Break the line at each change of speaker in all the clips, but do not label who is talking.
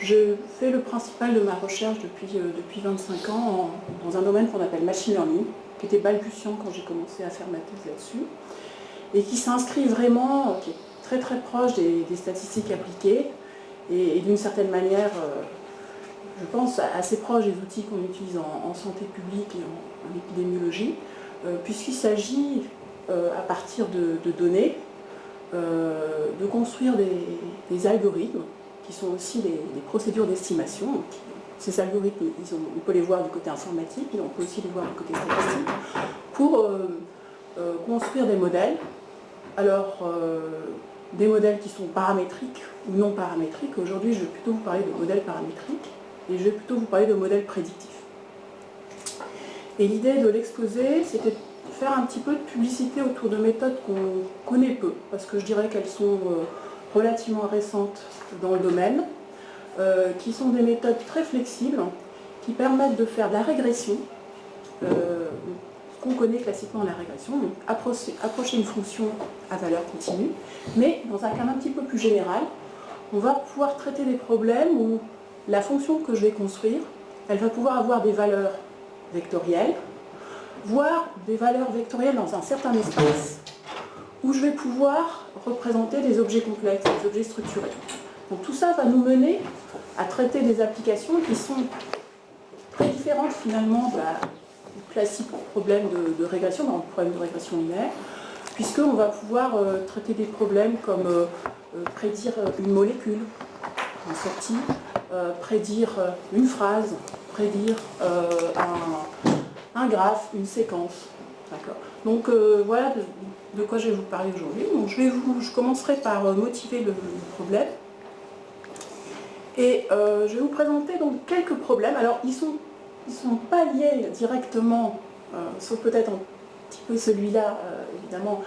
Je fais le principal de ma recherche depuis 25 ans dans un domaine qu'on appelle machine learning, qui était balbutiant quand j'ai commencé à faire ma thèse là-dessus, et qui s'inscrit vraiment, qui est très très proche des statistiques appliquées, et d'une certaine manière, je pense, assez proche des outils qu'on utilise en santé publique et en épidémiologie, puisqu'il s'agit, à partir de données, de construire des algorithmes qui sont aussi des procédures d'estimation. Ces algorithmes, on peut les voir du côté informatique, mais on peut aussi les voir du côté statistique, pour construire des modèles. Alors, des modèles qui sont paramétriques ou non paramétriques. Aujourd'hui, je vais plutôt vous parler de modèles paramétriques et je vais plutôt vous parler de modèles prédictifs. Et l'idée de l'exposé, c'était de faire un petit peu de publicité autour de méthodes qu'on connaît peu, parce que je dirais qu'elles sont relativement récentes dans le domaine, qui sont des méthodes très flexibles, qui permettent de faire de la régression, ce qu'on connaît classiquement la régression, donc approcher une fonction à valeur continue, mais dans un cadre un petit peu plus général, on va pouvoir traiter des problèmes où la fonction que je vais construire, elle va pouvoir avoir des valeurs vectorielles, voire des valeurs vectorielles dans un certain espace, où je vais pouvoir représenter des objets complexes, des objets structurés. Donc tout ça va nous mener à traiter des applications qui sont très différentes finalement du classique problème de régression, dans le problème de régression linéaire, puisqu'on va pouvoir traiter des problèmes comme prédire une molécule en sortie, prédire une phrase, prédire un graphe, une séquence. Donc voilà de quoi je vais vous parler aujourd'hui. Donc je commencerai par motiver le problème. Et je vais vous présenter donc quelques problèmes. Alors ils sont pas liés directement, sauf peut-être un petit peu celui-là, évidemment,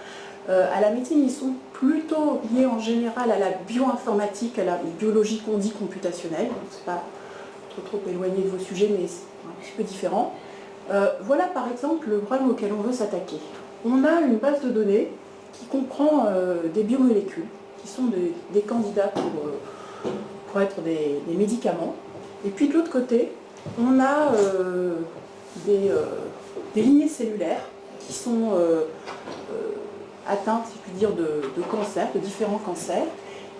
à la médecine. Ils sont plutôt liés en général à la bioinformatique, à la biologie qu'on dit computationnelle. Donc c'est pas trop éloigné de vos sujets, mais c'est un petit peu différent. Voilà par exemple le problème auquel on veut s'attaquer. On a une base de données qui comprend des biomolécules, qui sont des candidats pour être des médicaments. Et puis de l'autre côté, on a des lignées cellulaires qui sont atteintes, si je puis dire, de cancers, de différents cancers.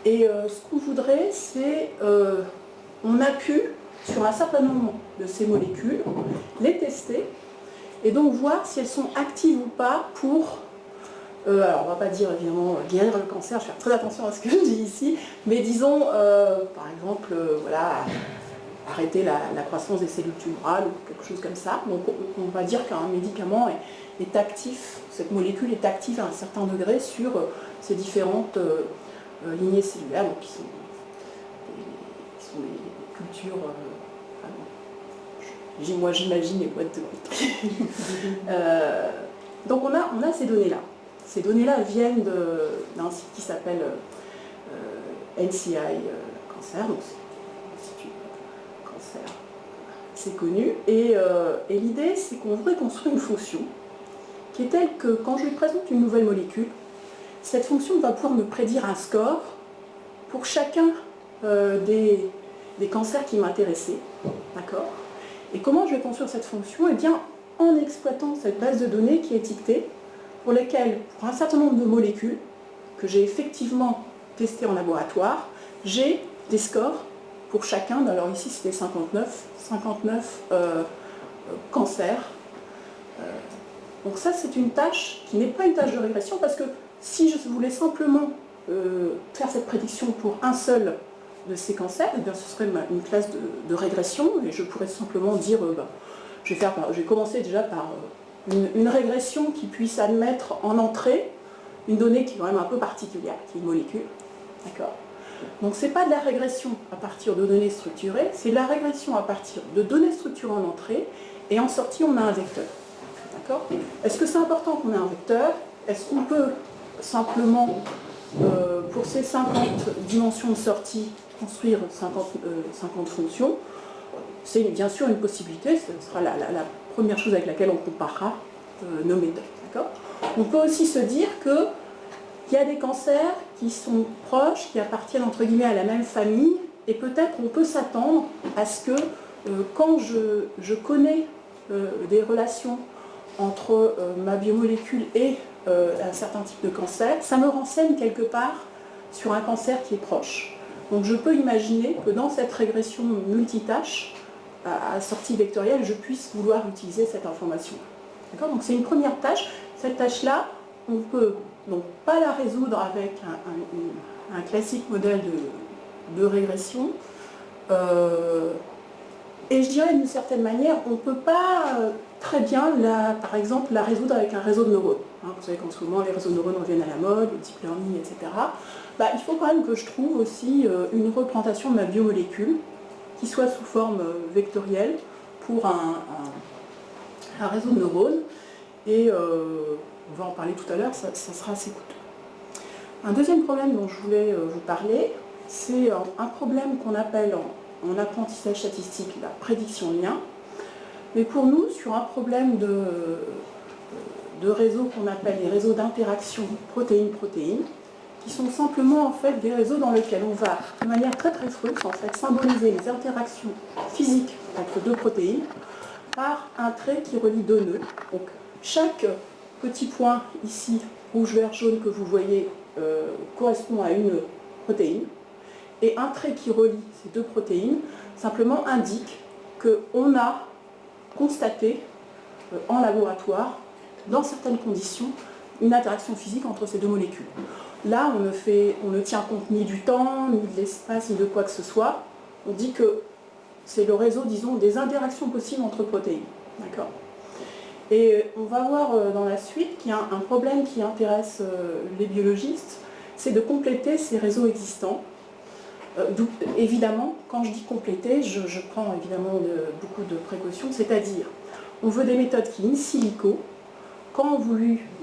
Et ce qu'on voudrait, c'est, on a pu, sur un certain nombre de ces molécules, les tester, et donc voir si elles sont actives ou pas pour, alors on ne va pas dire évidemment guérir le cancer, je vais faire très attention à ce que je dis ici, mais disons, par exemple, voilà, arrêter la croissance des cellules tumorales ou quelque chose comme ça. Donc on va dire qu'un médicament est actif, cette molécule est active à un certain degré sur ces différentes lignées cellulaires, donc qui sont des cultures... moi j'imagine les boîtes de donc on a ces données-là. Ces données-là viennent d'un site qui s'appelle NCI Cancer, donc c'est un institut cancer assez connu. Et l'idée, c'est qu'on voudrait construire une fonction qui est telle que quand je lui présente une nouvelle molécule, cette fonction va pouvoir me prédire un score pour chacun des cancers qui m'intéressaient. D'accord ? Et comment je vais construire cette fonction ? Eh bien, en exploitant cette base de données qui est étiquetée, pour lesquelles, pour un certain nombre de molécules que j'ai effectivement testées en laboratoire, j'ai des scores pour chacun. Alors ici, c'était 59 cancers. Donc ça, c'est une tâche qui n'est pas une tâche de régression, parce que si je voulais simplement faire cette prédiction pour un seul de ces cancers, eh bien, ce serait une classe de régression, et je pourrais simplement dire, je vais commencer déjà par une régression qui puisse admettre en entrée une donnée qui est quand même un peu particulière, qui est une molécule. D'accord ? Donc ce n'est pas de la régression à partir de données structurées, c'est de la régression à partir de données structurées en entrée, et en sortie on a un vecteur. D'accord ? Est-ce que c'est important qu'on ait un vecteur ? Est-ce qu'on peut simplement, pour ces 50 dimensions de sortie, construire 50 fonctions ? C'est bien sûr une possibilité, ce sera la première chose avec laquelle on comparera nos méthodes. D'accord ? On peut aussi se dire qu'il y a des cancers qui sont proches, qui appartiennent entre guillemets à la même famille, Et peut-être on peut s'attendre à ce que quand je connais des relations entre ma biomolécule et un certain type de cancer, ça me renseigne quelque part sur un cancer qui est proche. Donc je peux imaginer que dans cette régression multitâche, à sortie vectorielle, je puisse vouloir utiliser cette information. D'accord ? Donc c'est une première tâche. Cette tâche-là, on ne peut donc pas la résoudre avec un classique modèle de régression. Et je dirais d'une certaine manière, on ne peut pas très bien, par exemple, la résoudre avec un réseau de neurones. Vous savez qu'en ce moment, les réseaux de neurones reviennent à la mode, le deep learning, etc. Il faut quand même que je trouve aussi une représentation de ma biomolécule qui soit sous forme vectorielle pour un réseau de neurones. Et on va en parler tout à l'heure, ça sera assez coûteux. Un deuxième problème dont je voulais vous parler, c'est un problème qu'on appelle en apprentissage statistique la prédiction de lien. Mais pour nous, sur un problème de réseaux qu'on appelle les réseaux d'interaction protéine-protéine, qui sont simplement en fait des réseaux dans lesquels on va, de manière très très fruste, en fait, symboliser les interactions physiques entre deux protéines par un trait qui relie deux nœuds. Donc chaque petit point ici, rouge, vert, jaune, que vous voyez, correspond à une protéine. Et un trait qui relie ces deux protéines simplement indique qu'on a constaté en laboratoire, dans certaines conditions, une interaction physique entre ces deux molécules. Là, on ne tient compte ni du temps, ni de l'espace, ni de quoi que ce soit. On dit que c'est le réseau, disons, des interactions possibles entre protéines. D'accord ? Et on va voir dans la suite qu'il y a un problème qui intéresse les biologistes, c'est de compléter ces réseaux existants. Évidemment, quand je dis compléter, je prends évidemment beaucoup de précautions, c'est-à-dire, on veut des méthodes qui, in silico, quand vous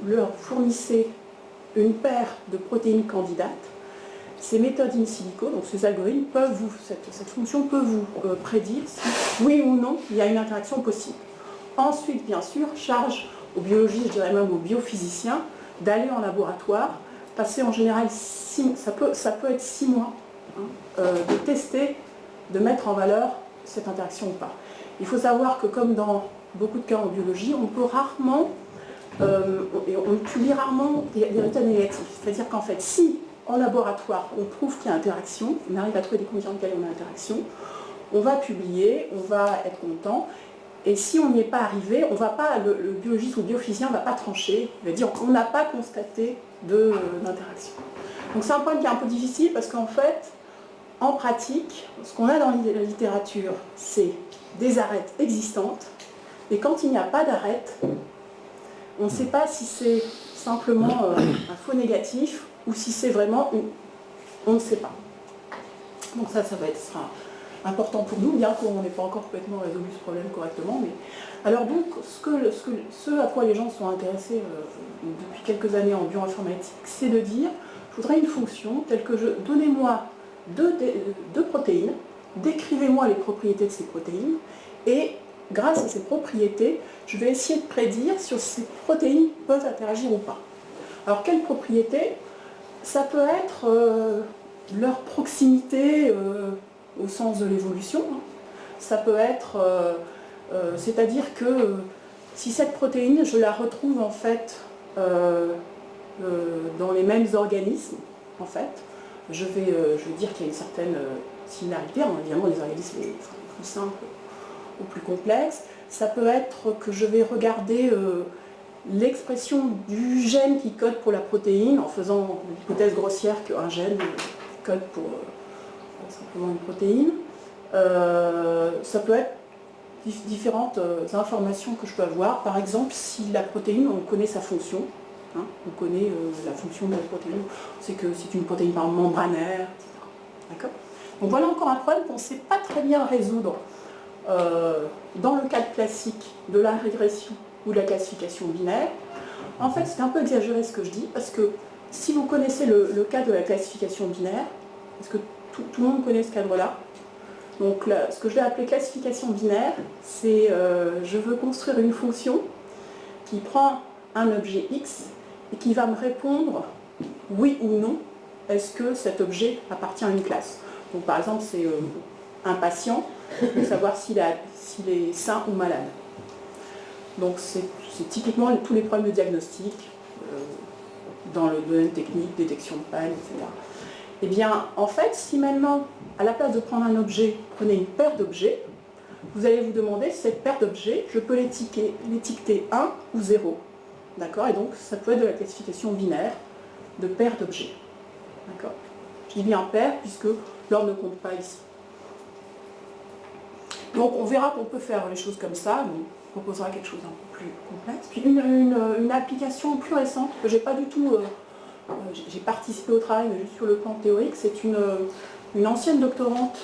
leur fournissez une paire de protéines candidates, ces méthodes in silico, donc ces algorithmes, cette fonction peut vous prédire si, oui ou non, il y a une interaction possible. Ensuite, bien sûr, charge aux biologistes, je dirais même aux biophysiciens, d'aller en laboratoire, passer en général, ça peut être 6 mois, de tester, de mettre en valeur cette interaction ou pas. Il faut savoir que comme dans beaucoup de cas en biologie, on peut rarement, on publie rarement des résultats négatifs. C'est-à-dire qu'en fait, si en laboratoire on prouve qu'il y a interaction, on arrive à trouver des conditions dans lesquelles on a interaction, on va publier, on va être content. Et si on n'y est pas arrivé, on va pas, le biologiste ou le biophysicien ne va pas trancher, il va dire on n'a pas constaté d'interaction. Donc c'est un point qui est un peu difficile parce qu'en fait, en pratique, ce qu'on a dans la littérature, c'est des arêtes existantes, et quand il n'y a pas d'arête, on ne sait pas si c'est simplement un faux négatif ou si c'est vraiment on ne sait pas. Donc ça sera important pour nous, bien qu'on n'ait pas encore complètement résolu ce problème correctement. Alors donc, ce à quoi les gens sont intéressés depuis quelques années en bioinformatique, c'est de dire, je voudrais une fonction telle que donnez-moi deux protéines, décrivez-moi les propriétés de ces protéines, et grâce à ces propriétés, je vais essayer de prédire si ces protéines peuvent interagir ou pas. Alors quelles propriétés ? Ça peut être leur proximité au sens de l'évolution. Ça peut être, c'est-à-dire que si cette protéine, je la retrouve en fait dans les mêmes organismes, en fait, je vais dire qu'il y a une certaine similarité. Évidemment, les organismes les plus simples ou plus complexes. Ça peut être que je vais regarder l'expression du gène qui code pour la protéine, en faisant l'hypothèse grossière qu'un gène code pour simplement une protéine. Ça peut être différentes informations que je peux avoir. Par exemple, si la protéine, on connaît sa fonction, on connaît la fonction de la protéine, on sait que c'est une protéine par exemple membranaire, etc. D'accord ? Donc voilà encore un problème qu'on ne sait pas très bien résoudre dans le cadre classique de la régression ou de la classification binaire. En fait, c'est un peu exagéré ce que je dis, parce que si vous connaissez le cadre de la classification binaire, est-ce que tout le monde connaît ce cadre-là ? Donc là, ce que je vais appeler classification binaire, c'est je veux construire une fonction qui prend un objet X et qui va me répondre oui ou non, est-ce que cet objet appartient à une classe. Donc par exemple, c'est un patient, pour savoir s'il est sain ou malade. Donc c'est typiquement tous les problèmes de diagnostic, dans le domaine technique, détection de panne, etc. Eh bien, en fait, si maintenant, à la place de prendre un objet, prenez une paire d'objets, vous allez vous demander, cette paire d'objets, je peux l'étiqueter 1 ou 0. D'accord? Et donc, ça peut être de la classification binaire de paires d'objets. D'accord? Je dis bien paire, puisque l'ordre ne compte pas ici. Donc, on verra qu'on peut faire les choses comme ça. On proposera quelque chose un peu plus complexe. Puis, une application plus récente, que j'ai pas du tout... j'ai participé au travail, mais juste sur le plan théorique, c'est une ancienne doctorante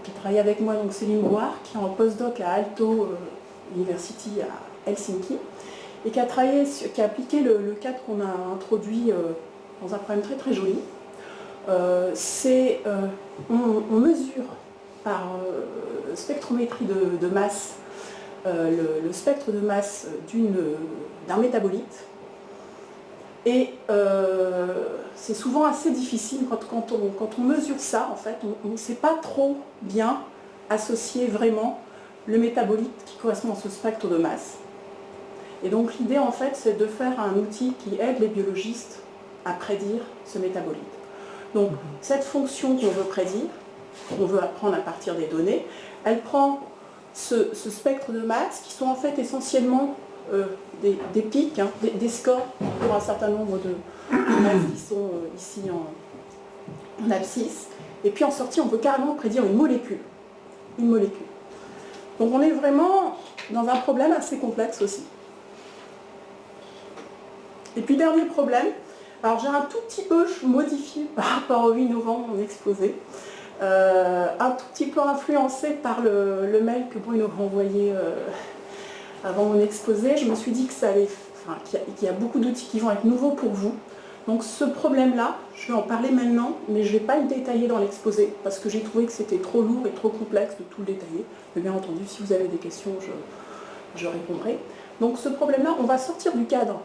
qui travaille avec moi, donc Céline Brouard, qui est en postdoc à Aalto University à Helsinki, et qui a appliqué le cadre qu'on a introduit dans un problème très très joli. On mesure par spectrométrie de masse le spectre de masse d'un métabolite. Et c'est souvent assez difficile quand on mesure ça, en fait, on ne sait pas trop bien associer vraiment le métabolite qui correspond à ce spectre de masse. Et donc l'idée, en fait, c'est de faire un outil qui aide les biologistes à prédire ce métabolite. Donc cette fonction qu'on veut prédire, qu'on veut apprendre à partir des données, elle prend ce spectre de masse qui sont en fait essentiellement des pics, hein, des scores pour un certain nombre de masses qui sont ici en abscisse. Et puis en sortie, on peut carrément prédire une molécule. Une molécule. Donc on est vraiment dans un problème assez complexe aussi. Et puis dernier problème, alors j'ai un tout petit peu modifié par rapport au 8 novembre, mon exposé. Un tout petit peu influencé par le mail que Bruno m'a envoyé avant mon exposé. Je me suis dit qu'il y a beaucoup d'outils qui vont être nouveaux pour vous. Donc ce problème-là, je vais en parler maintenant, mais je ne vais pas le détailler dans l'exposé, parce que j'ai trouvé que c'était trop lourd et trop complexe de tout le détailler. Mais bien entendu, si vous avez des questions, je répondrai. Donc ce problème-là, on va sortir du cadre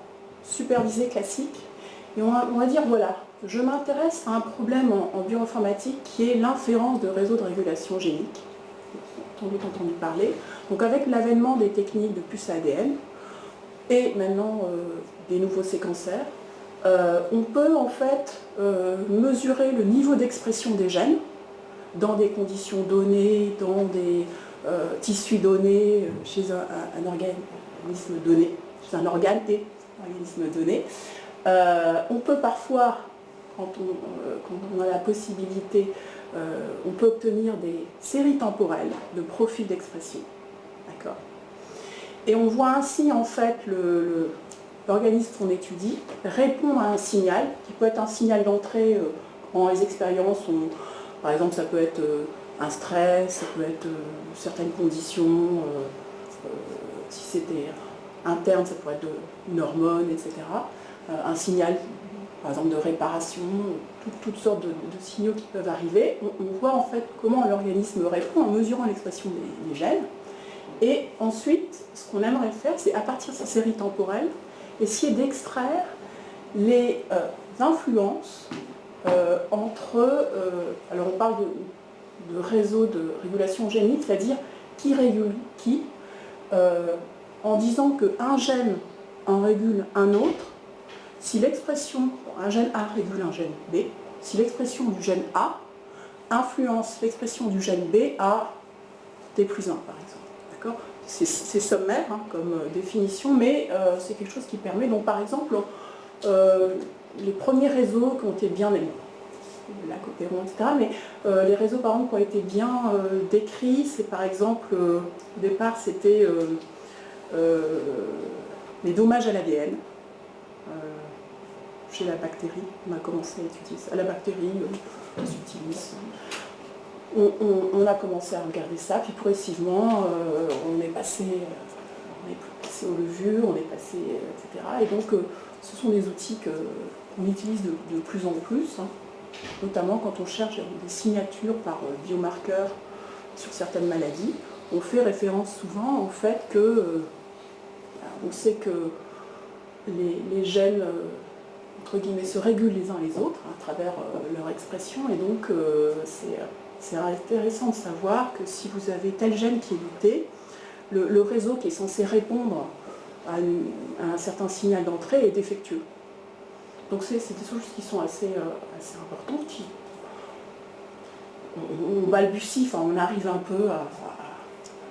supervisé classique, et on va dire, voilà, je m'intéresse à un problème en bioinformatique qui est l'inférence de réseaux de régulation génique. Vous avez entendu parler. Donc avec l'avènement des techniques de puces ADN et maintenant des nouveaux séquenceurs, on peut en fait mesurer le niveau d'expression des gènes dans des conditions données, dans des tissus donnés, chez un organisme donné, chez un organe et un organisme donné. On peut parfois, quand on a la possibilité, on peut obtenir des séries temporelles de profils d'expression. D'accord. Et on voit ainsi en fait l'organisme qu'on étudie répond à un signal, qui peut être un signal d'entrée quand les expériences ont, par exemple ça peut être un stress, ça peut être certaines conditions, si c'était interne ça pourrait être une hormone, etc. Un signal par exemple de réparation, toutes sortes de signaux qui peuvent arriver. On voit en fait comment l'organisme répond en mesurant l'expression des gènes. Et ensuite, ce qu'on aimerait faire, c'est à partir de ces séries temporelles, essayer d'extraire les influences entre... alors on parle de réseaux de régulation génique, c'est-à-dire qui régule qui, en disant qu'un gène en régule un autre, si l'expression, un gène A régule un gène B, si l'expression du gène A influence l'expression du gène B à T+1 par exemple. D'accord ? C'est sommaire hein, comme définition, mais c'est quelque chose qui permet, donc par exemple, les premiers réseaux qui ont été bien la Copéron, etc., mais les réseaux par exemple qui ont été bien décrits, c'est par exemple, au départ c'était les dommages à l'ADN. Chez la bactérie, on a commencé à étudier ça. La bactérie, subtilis. On a commencé à regarder ça, puis progressivement, on est passé aux levures, on est passé, etc. Et donc, ce sont des outils qu'on utilise de plus en plus, hein, notamment quand on cherche des signatures par biomarqueurs sur certaines maladies. On fait référence souvent au fait que on sait que les gènes entre guillemets, se régulent les uns les autres à travers leur expression. Et donc, c'est intéressant de savoir que si vous avez tel gène qui est muté, le réseau qui est censé répondre à un certain signal d'entrée est défectueux. Donc c'est des choses qui sont assez importantes, on balbutie, enfin on arrive un peu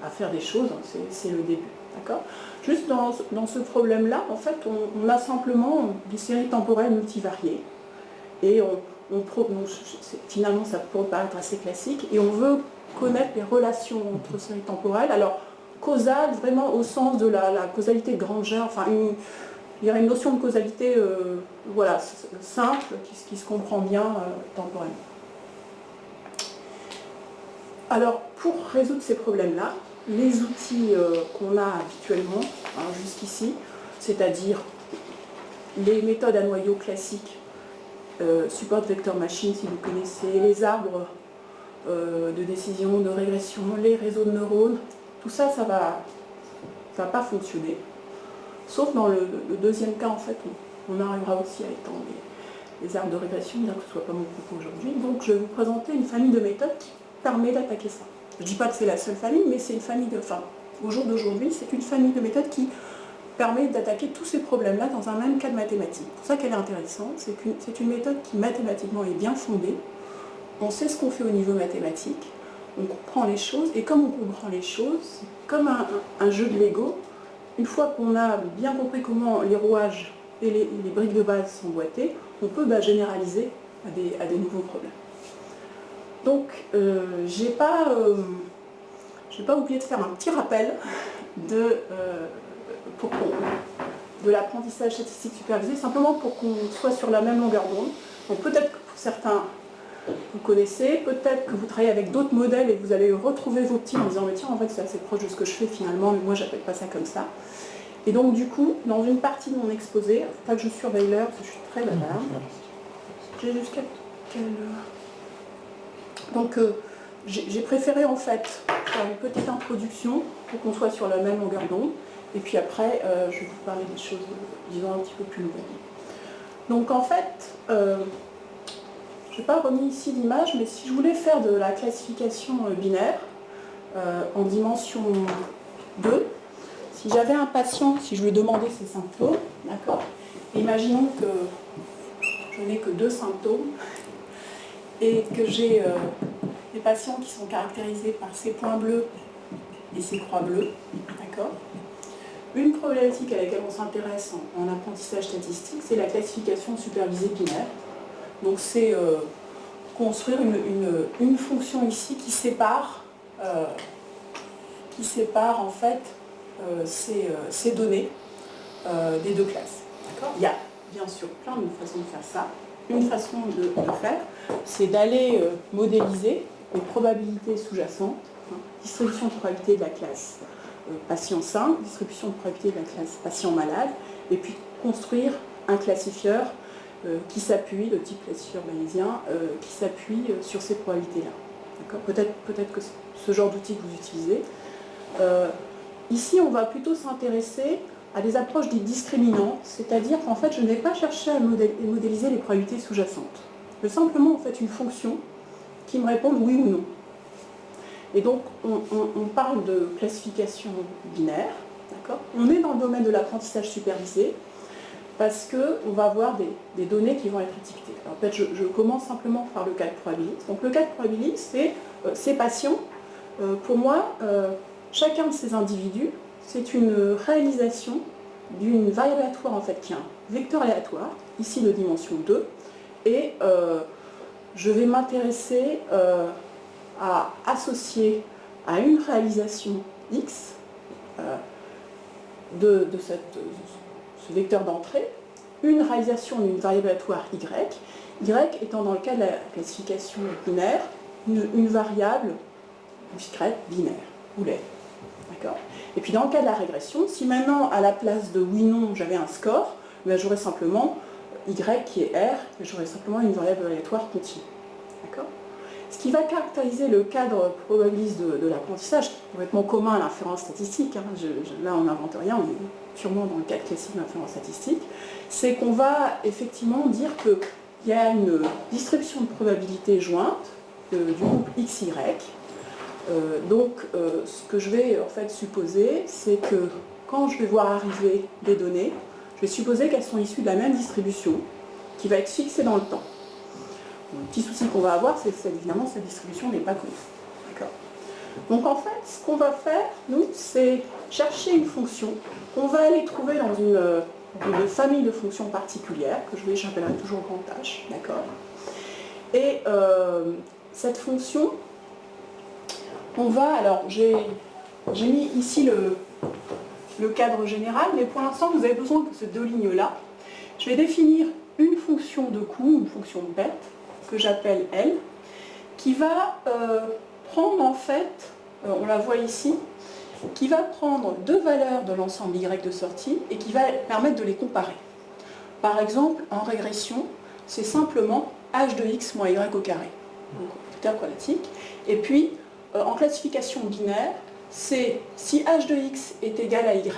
à faire des choses, c'est le début. D'accord ? Juste dans ce problème-là, en fait, on a simplement des séries temporelles multivariées. Et finalement, ça peut paraître assez classique. Et on veut connaître les relations entre séries temporelles. Alors, causale, vraiment au sens de la causalité de Granger, enfin, il y aurait une notion de causalité voilà, simple, qui se comprend bien temporellement. Alors, pour résoudre ces problèmes-là, les outils qu'on a habituellement, jusqu'ici, c'est-à-dire les méthodes à noyau classiques, support vector machine si vous connaissez, les arbres de décision, de régression, les réseaux de neurones, tout ça, ça va pas fonctionner. Sauf dans le deuxième cas, en fait, on arrivera aussi à étendre les arbres de régression, bien que ce ne soit pas mon propos aujourd'hui. Donc, je vais vous présenter une famille de méthodes qui permet d'attaquer ça. Je ne dis pas que c'est la seule famille, mais c'est une famille au jour d'aujourd'hui, c'est une famille de méthodes qui permet d'attaquer tous ces problèmes-là dans un même cas de mathématiques. C'est pour ça qu'elle est intéressante, c'est une méthode qui mathématiquement est bien fondée. On sait ce qu'on fait au niveau mathématique, on comprend les choses, et comme on comprend les choses, c'est comme un jeu de Lego. Une fois qu'on a bien compris comment les rouages et les briques de base sont boîtées, on peut généraliser à des nouveaux problèmes. Donc, je n'ai pas oublié de faire un petit rappel de l'apprentissage statistique supervisé, simplement pour qu'on soit sur la même longueur d'onde. Donc peut-être que pour certains, vous connaissez, peut-être que vous travaillez avec d'autres modèles et vous allez retrouver vos petits en disant mais tiens, en fait c'est assez proche de ce que je fais finalement, mais moi j'appelle pas ça comme ça. Et donc du coup, dans une partie de mon exposé, il ne faut pas que je surveille l'heure parce que je suis très bavarde. J'ai jusqu'à quelle heure ? Donc j'ai préféré en fait faire une petite introduction pour qu'on soit sur la même longueur d'onde. Et puis après, je vais vous parler des choses, disons, un petit peu plus nouvelles. Donc en fait, je n'ai pas remis ici l'image, mais si je voulais faire de la classification binaire en dimension 2, si j'avais un patient, si je lui demandais ses symptômes, d'accord, imaginons que je n'ai que 2 symptômes et que j'ai des patients qui sont caractérisés par ces points bleus et ces croix bleues, d'accord. Une problématique à laquelle on s'intéresse en apprentissage statistique, c'est la classification supervisée binaire. Donc c'est construire une fonction ici qui sépare en fait ces données des deux classes. Il y a bien sûr plein de façons de faire ça. Une façon de le faire, c'est d'aller modéliser les probabilités sous-jacentes, distribution de probabilité de la classe patient sain, distribution de probabilité de la classe patient malade, et puis construire un classifieur qui s'appuie, le type classifieur bayésien, qui s'appuie sur ces probabilités-là. Peut-être que c'est ce genre d'outil que vous utilisez. Ici, on va plutôt s'intéresser à des approches dites discriminantes, c'est-à-dire qu'en fait, je n'ai pas cherché à modéliser les probabilités sous-jacentes. Je simplement en fait une fonction qui me réponde oui ou non. Et donc, on parle de classification binaire, d'accord ? On est dans le domaine de l'apprentissage supervisé, parce qu'on va avoir des données qui vont être étiquetées. Alors, en fait, je commence simplement par le cas de probabilité. Donc, le cas de probabilité, c'est ces patients. Pour moi, chacun de ces individus, c'est une réalisation d'une variable aléatoire, en fait, qui est un vecteur aléatoire, ici de dimension 2, et je vais m'intéresser à associer à une réalisation X de ce vecteur d'entrée, une réalisation d'une variable aléatoire Y, Y étant dans le cas de la classification binaire, une variable discrète binaire, booléenne. D'accord ? Et puis dans le cas de la régression, si maintenant à la place de oui-non j'avais un score, j'aurais simplement Y qui est R, et j'aurais simplement une variable aléatoire continue. D'accord ? Ce qui va caractériser le cadre probabiliste de l'apprentissage, qui est complètement commun à l'inférence statistique, hein, là on n'invente rien, on est purement dans le cadre classique de l'inférence statistique, c'est qu'on va effectivement dire qu'il y a une distribution de probabilité jointe du groupe XY. Ce que je vais en fait supposer, c'est que quand je vais voir arriver des données, je vais supposer qu'elles sont issues de la même distribution, qui va être fixée dans le temps. Le petit souci qu'on va avoir, c'est que évidemment cette distribution n'est pas connue. D'accord ? Donc en fait, ce qu'on va faire, nous, c'est chercher une fonction qu'on va aller trouver dans une famille de fonctions particulières, que j'appellerai toujours grand H, d'accord ? Et cette fonction, alors j'ai mis ici le cadre général, mais pour l'instant vous avez besoin de ces deux lignes-là. Je vais définir une fonction de coût, une fonction de bête, que j'appelle L, qui va prendre en fait, on la voit ici, qui va prendre deux valeurs de l'ensemble Y de sortie et qui va permettre de les comparer. Par exemple, en régression, c'est simplement h de x moins y au carré, donc vecteur quadratique. Et puis, en classification binaire, c'est si h de x est égal à y,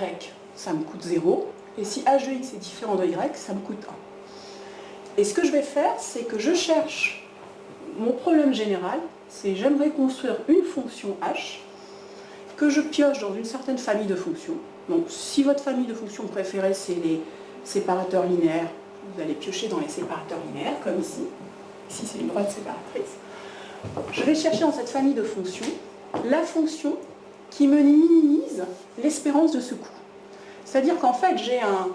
ça me coûte 0, et si h de x est différent de y, ça me coûte 1. Et ce que je vais faire, c'est que je cherche mon problème général, c'est j'aimerais construire une fonction h que je pioche dans une certaine famille de fonctions. Donc si votre famille de fonctions préférée, c'est les séparateurs linéaires, vous allez piocher dans les séparateurs linéaires, comme ici. Ici, c'est une droite séparatrice. Je vais chercher dans cette famille de fonctions la fonction qui me minimise l'espérance de ce coût. C'est-à-dire qu'en fait, j'ai un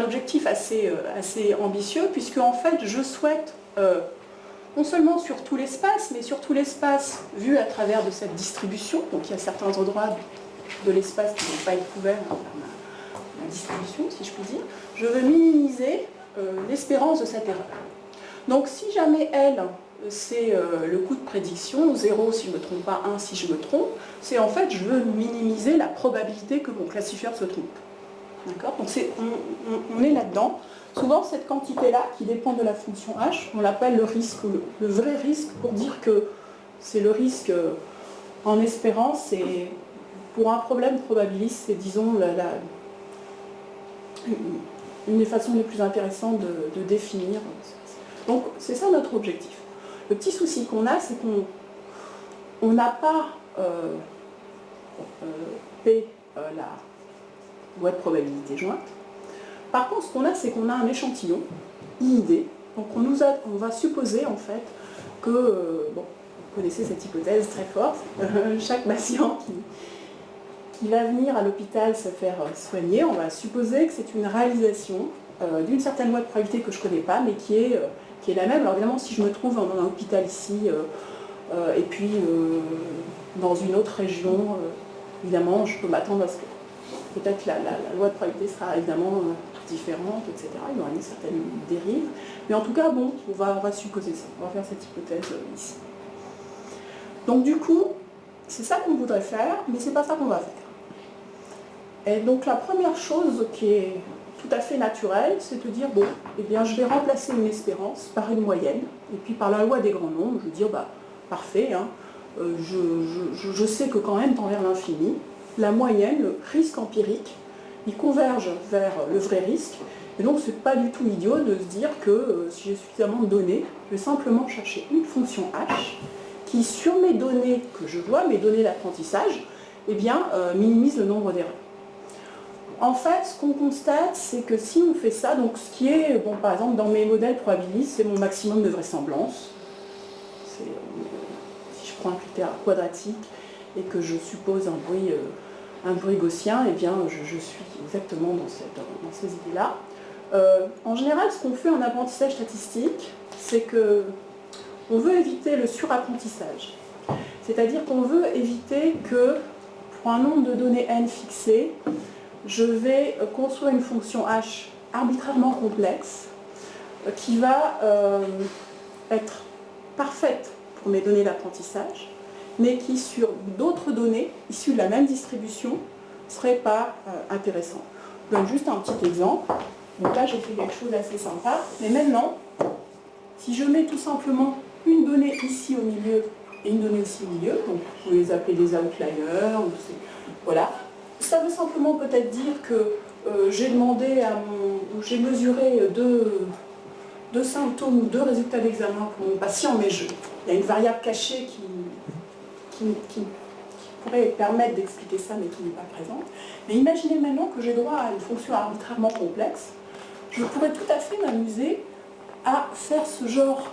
objectif assez ambitieux, puisque en fait, je souhaite, non seulement sur tout l'espace, mais sur tout l'espace vu à travers de cette distribution, donc il y a certains endroits de l'espace qui ne vont pas être couverts par ma distribution, si je puis dire, je veux minimiser l'espérance de cette erreur. Donc si jamais L, c'est le coût de prédiction, 0 si je ne me trompe pas, 1 si je me trompe, c'est en fait, je veux minimiser la probabilité que mon classifieur se trompe. D'accord ? Donc on est là-dedans. Souvent, cette quantité-là, qui dépend de la fonction h, on l'appelle le risque, le vrai risque, pour dire que c'est le risque en espérance, et pour un problème probabiliste, c'est, disons, une des façons les plus intéressantes de définir. Donc, c'est ça notre objectif. Le petit souci qu'on a, c'est qu'on n'a pas P, la loi de probabilité jointe. Par contre, ce qu'on a, c'est qu'on a un échantillon, IID. Donc on va supposer en fait que, vous connaissez cette hypothèse très forte, chaque patient qui va venir à l'hôpital se faire soigner, on va supposer que c'est une réalisation d'une certaine loi de probabilité que je ne connais pas, mais qui est la même. Alors évidemment, si je me trouve dans un hôpital ici, et puis dans une autre région, évidemment, je peux m'attendre à ce que peut-être la loi de probabilité sera évidemment différente, etc. Il y aura une certaine dérive. Mais en tout cas, bon, on va supposer ça. On va faire cette hypothèse ici. Donc du coup, c'est ça qu'on voudrait faire, mais c'est pas ça qu'on va faire. Et donc la première chose qui est tout à fait naturelle, c'est de dire, bon, eh bien, je vais remplacer une espérance par une moyenne, et puis par la loi des grands nombres, je vais dire, bah, parfait, hein, je sais que quand même, tend vers l'infini, la moyenne, le risque empirique, il converge vers le vrai risque, et donc c'est pas du tout idiot de se dire que si j'ai suffisamment de données, je vais simplement chercher une fonction h qui, sur mes données que je vois, mes données d'apprentissage, eh bien, minimise le nombre d'erreurs. En fait, ce qu'on constate, c'est que si on fait ça, donc ce qui est, bon, par exemple, dans mes modèles probabilistes, c'est mon maximum de vraisemblance. Si je prends un critère quadratique et que je suppose un bruit gaussien, eh bien, je suis exactement dans ces idées-là. En général, ce qu'on fait en apprentissage statistique, c'est qu'on veut éviter le surapprentissage. C'est-à-dire qu'on veut éviter que, pour un nombre de données n fixé, je vais construire une fonction h arbitrairement complexe qui va être parfaite pour mes données d'apprentissage, mais qui, sur d'autres données issues de la même distribution, ne serait pas intéressant. Je donne juste un petit exemple. Donc là, j'ai fait quelque chose d'assez sympa. Mais maintenant, Si je mets tout simplement une donnée ici au milieu et une donnée ici au milieu, donc vous pouvez les appeler des outliers, voilà, ça veut simplement peut-être dire que j'ai demandé ou j'ai mesuré deux symptômes ou deux résultats d'examen pour mon patient, mais il y a une variable cachée qui pourrait permettre d'expliquer ça, mais qui n'est pas présente. Mais imaginez maintenant que j'ai droit à une fonction arbitrairement complexe. Je pourrais tout à fait m'amuser à faire ce genre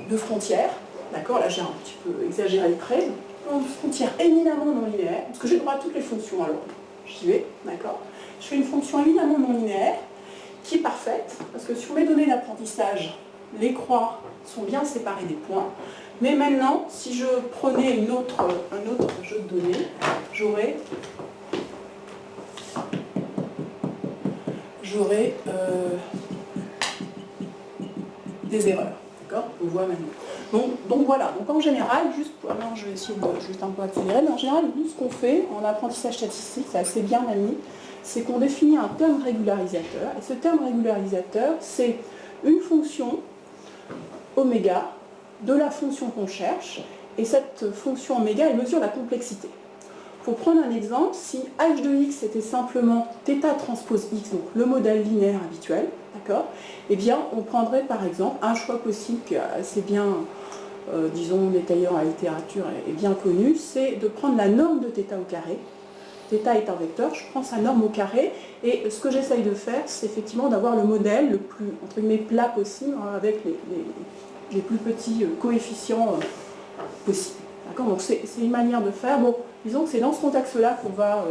de frontière. D'accord, là j'ai un petit peu exagéré le trait. Une frontière éminemment non linéaire, parce que j'ai droit à toutes les fonctions, alors j'y vais, d'accord. Je fais une fonction éminemment non linéaire, qui est parfaite, parce que sur mes données d'apprentissage, les croix sont bien séparées des points. Mais maintenant, si je prenais un autre jeu de données, j'aurais des erreurs. D'accord, on voit maintenant. Donc voilà, donc en général, alors je vais essayer de juste un peu accélérer, mais en général, nous, ce qu'on fait en apprentissage statistique, c'est assez bien manié, c'est qu'on définit un terme régularisateur, et ce terme régularisateur, c'est une fonction oméga de la fonction qu'on cherche, et cette fonction oméga, elle mesure la complexité. Pour prendre un exemple, si h de x était simplement θ transpose x, donc le modèle linéaire habituel, d'accord, eh bien on prendrait par exemple un choix possible qui est assez bien, disons, détaillé dans la littérature et bien connu, c'est de prendre la norme de θ au carré. θ est un vecteur, je prends sa norme au carré, et ce que j'essaye de faire, c'est effectivement d'avoir le modèle le plus, entre guillemets, plat possible, hein, avec les plus petits coefficients possibles. Donc c'est une manière de faire. Bon, disons que c'est dans ce contexte-là qu'on va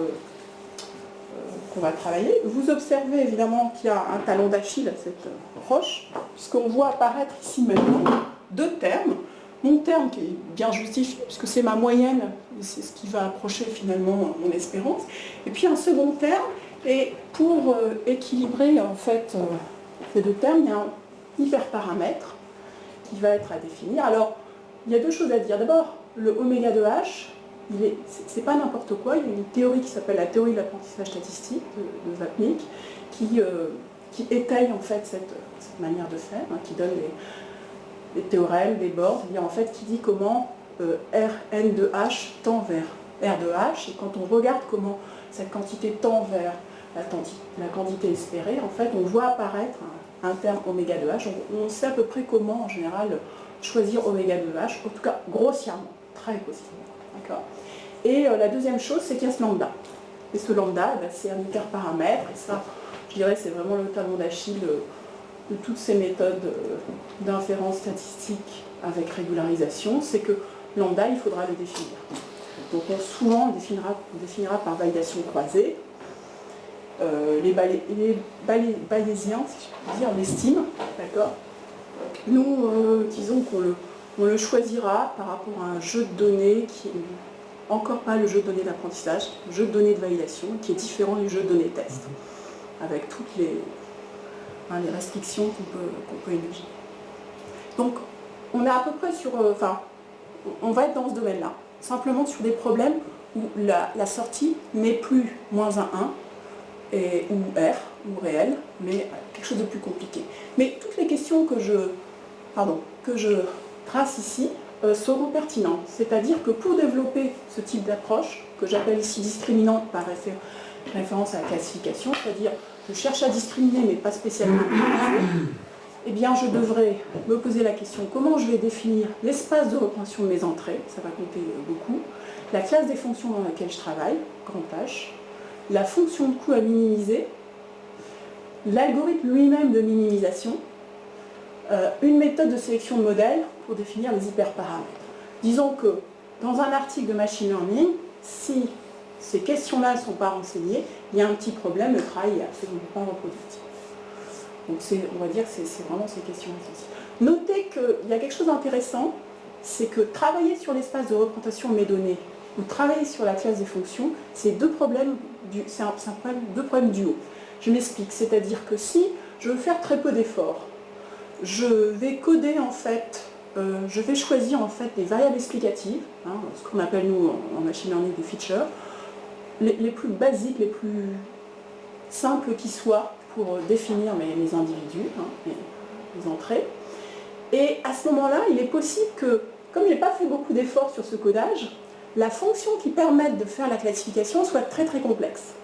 travailler. Vous observez évidemment qu'il y a un talon d'Achille à cette roche, puisqu'on voit apparaître ici maintenant deux termes. Mon terme qui est bien justifié, puisque c'est ma moyenne, et c'est ce qui va approcher finalement mon espérance. Et puis un second terme, et pour équilibrer en fait ces deux termes, il y a un hyperparamètre qui va être à définir. Alors, il y a deux choses à dire. D'abord, le oméga de h, c'est pas n'importe quoi. Il y a une théorie qui s'appelle la théorie de l'apprentissage statistique de Vapnik, qui étaye en fait cette manière de faire, hein, qui donne les théorèmes, les bords, c'est-à-dire en fait qui dit comment Rn de h tend vers R de h, et quand on regarde comment cette quantité tend vers la quantité espérée, en fait on voit apparaître un terme oméga de h. On sait à peu près comment en général choisir oméga de h, en tout cas grossièrement, très grossièrement. D'accord. Et la deuxième chose, c'est qu'il y a ce lambda. Et ce lambda, c'est un hyperparamètre, et ça, je dirais, c'est vraiment le talon d'Achille de toutes ces méthodes d'inférence statistique avec régularisation, c'est que lambda, il faudra le définir. Donc souvent, on définira par validation croisée. Les bayésiens, si je puis dire, l'estiment, d'accord. Nous, disons qu'on le choisira par rapport à un jeu de données qui n'est encore pas le jeu de données d'apprentissage, le jeu de données de validation, qui est différent du jeu de données test, avec toutes les restrictions qu'on peut énumérer. Donc, on est à peu près sur... on va être dans ce domaine-là, simplement sur des problèmes où la sortie n'est plus -1, ou R, ou réel, mais quelque chose de plus compliqué. Mais toutes les questions que je trace ici seront pertinentes. C'est-à-dire que pour développer ce type d'approche, que j'appelle ici discriminante par référence à la classification, c'est-à-dire je cherche à discriminer mais pas spécialement, eh bien je devrais me poser la question comment je vais définir l'espace de représentation de mes entrées, ça va compter beaucoup, la classe des fonctions dans laquelle je travaille, grand H, la fonction de coût à minimiser, l'algorithme lui-même de minimisation, une méthode de sélection de modèles pour définir les hyperparamètres. Disons que dans un article de machine learning, si ces questions-là ne sont pas renseignées, il y a un petit problème, le travail n'est absolument pas reproductible. Donc on va dire que c'est vraiment ces questions essentielles. Notez qu'il y a quelque chose d'intéressant, c'est que travailler sur l'espace de représentation de mes données ou travailler sur la classe des fonctions, c'est deux problèmes duaux. Je m'explique, c'est-à-dire que si je veux faire très peu d'efforts, je vais coder en fait, je vais choisir en fait des variables explicatives, hein, ce qu'on appelle nous en machine learning des features, les plus basiques, les plus simples qui soient pour définir mes individus, hein, les entrées. Et à ce moment-là, il est possible que, comme je n'ai pas fait beaucoup d'efforts sur ce codage, la fonction qui permette de faire la classification soit très très complexe.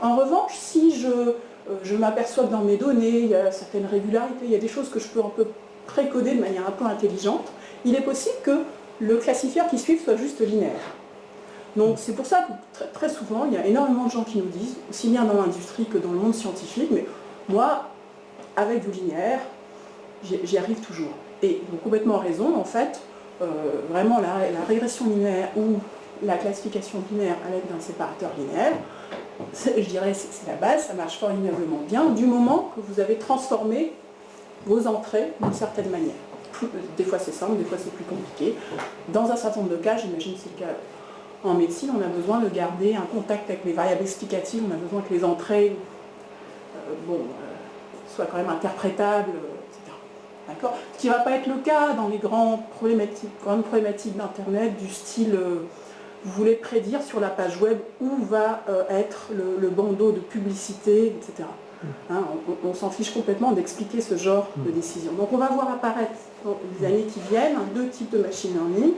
En revanche, si je m'aperçois que dans mes données, il y a certaines régularités, il y a des choses que je peux un peu précoder de manière un peu intelligente, il est possible que le classifieur qui suive soit juste linéaire. Donc c'est pour ça que très souvent, il y a énormément de gens qui nous disent, aussi bien dans l'industrie que dans le monde scientifique, mais moi, avec du linéaire, j'y arrive toujours. Et ils ont complètement raison, en fait, vraiment la régression linéaire ou la classification binaire à l'aide d'un séparateur linéaire, je dirais c'est la base, ça marche formidablement bien, du moment que vous avez transformé vos entrées d'une certaine manière. Des fois c'est simple, des fois c'est plus compliqué. Dans un certain nombre de cas, j'imagine que c'est le cas en médecine, on a besoin de garder un contact avec les variables explicatives, on a besoin que les entrées soient quand même interprétables, etc. D'accord ? Ce qui ne va pas être le cas dans les grandes problématiques d'Internet du style vous voulez prédire sur la page web où va être le bandeau de publicité, etc. Hein, on s'en fiche complètement d'expliquer ce genre de décision. Donc on va voir apparaître dans les années qui viennent deux types de machine learning.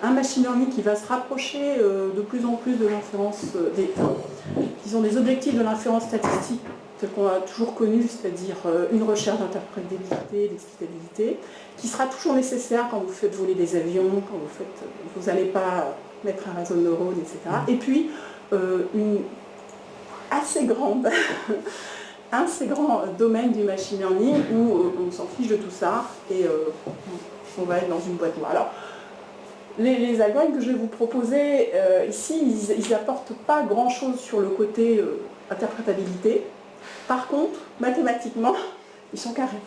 Un machine learning qui va se rapprocher de plus en plus de l'inférence, disons des objectifs de l'inférence statistique, tel qu'on a toujours connu, c'est-à-dire une recherche d'interprétabilité, d'explicabilité, qui sera toujours nécessaire quand vous faites voler des avions, quand vous n'allez pas mettre un réseau de neurones, etc. Et puis une assez grande un assez grand domaine du machine learning où on s'en fiche de tout ça et on va être dans une boîte noire. Alors, les algorithmes que je vais vous proposer ici, ils n'apportent pas grand-chose sur le côté interprétabilité. Par contre, mathématiquement, ils sont carrés.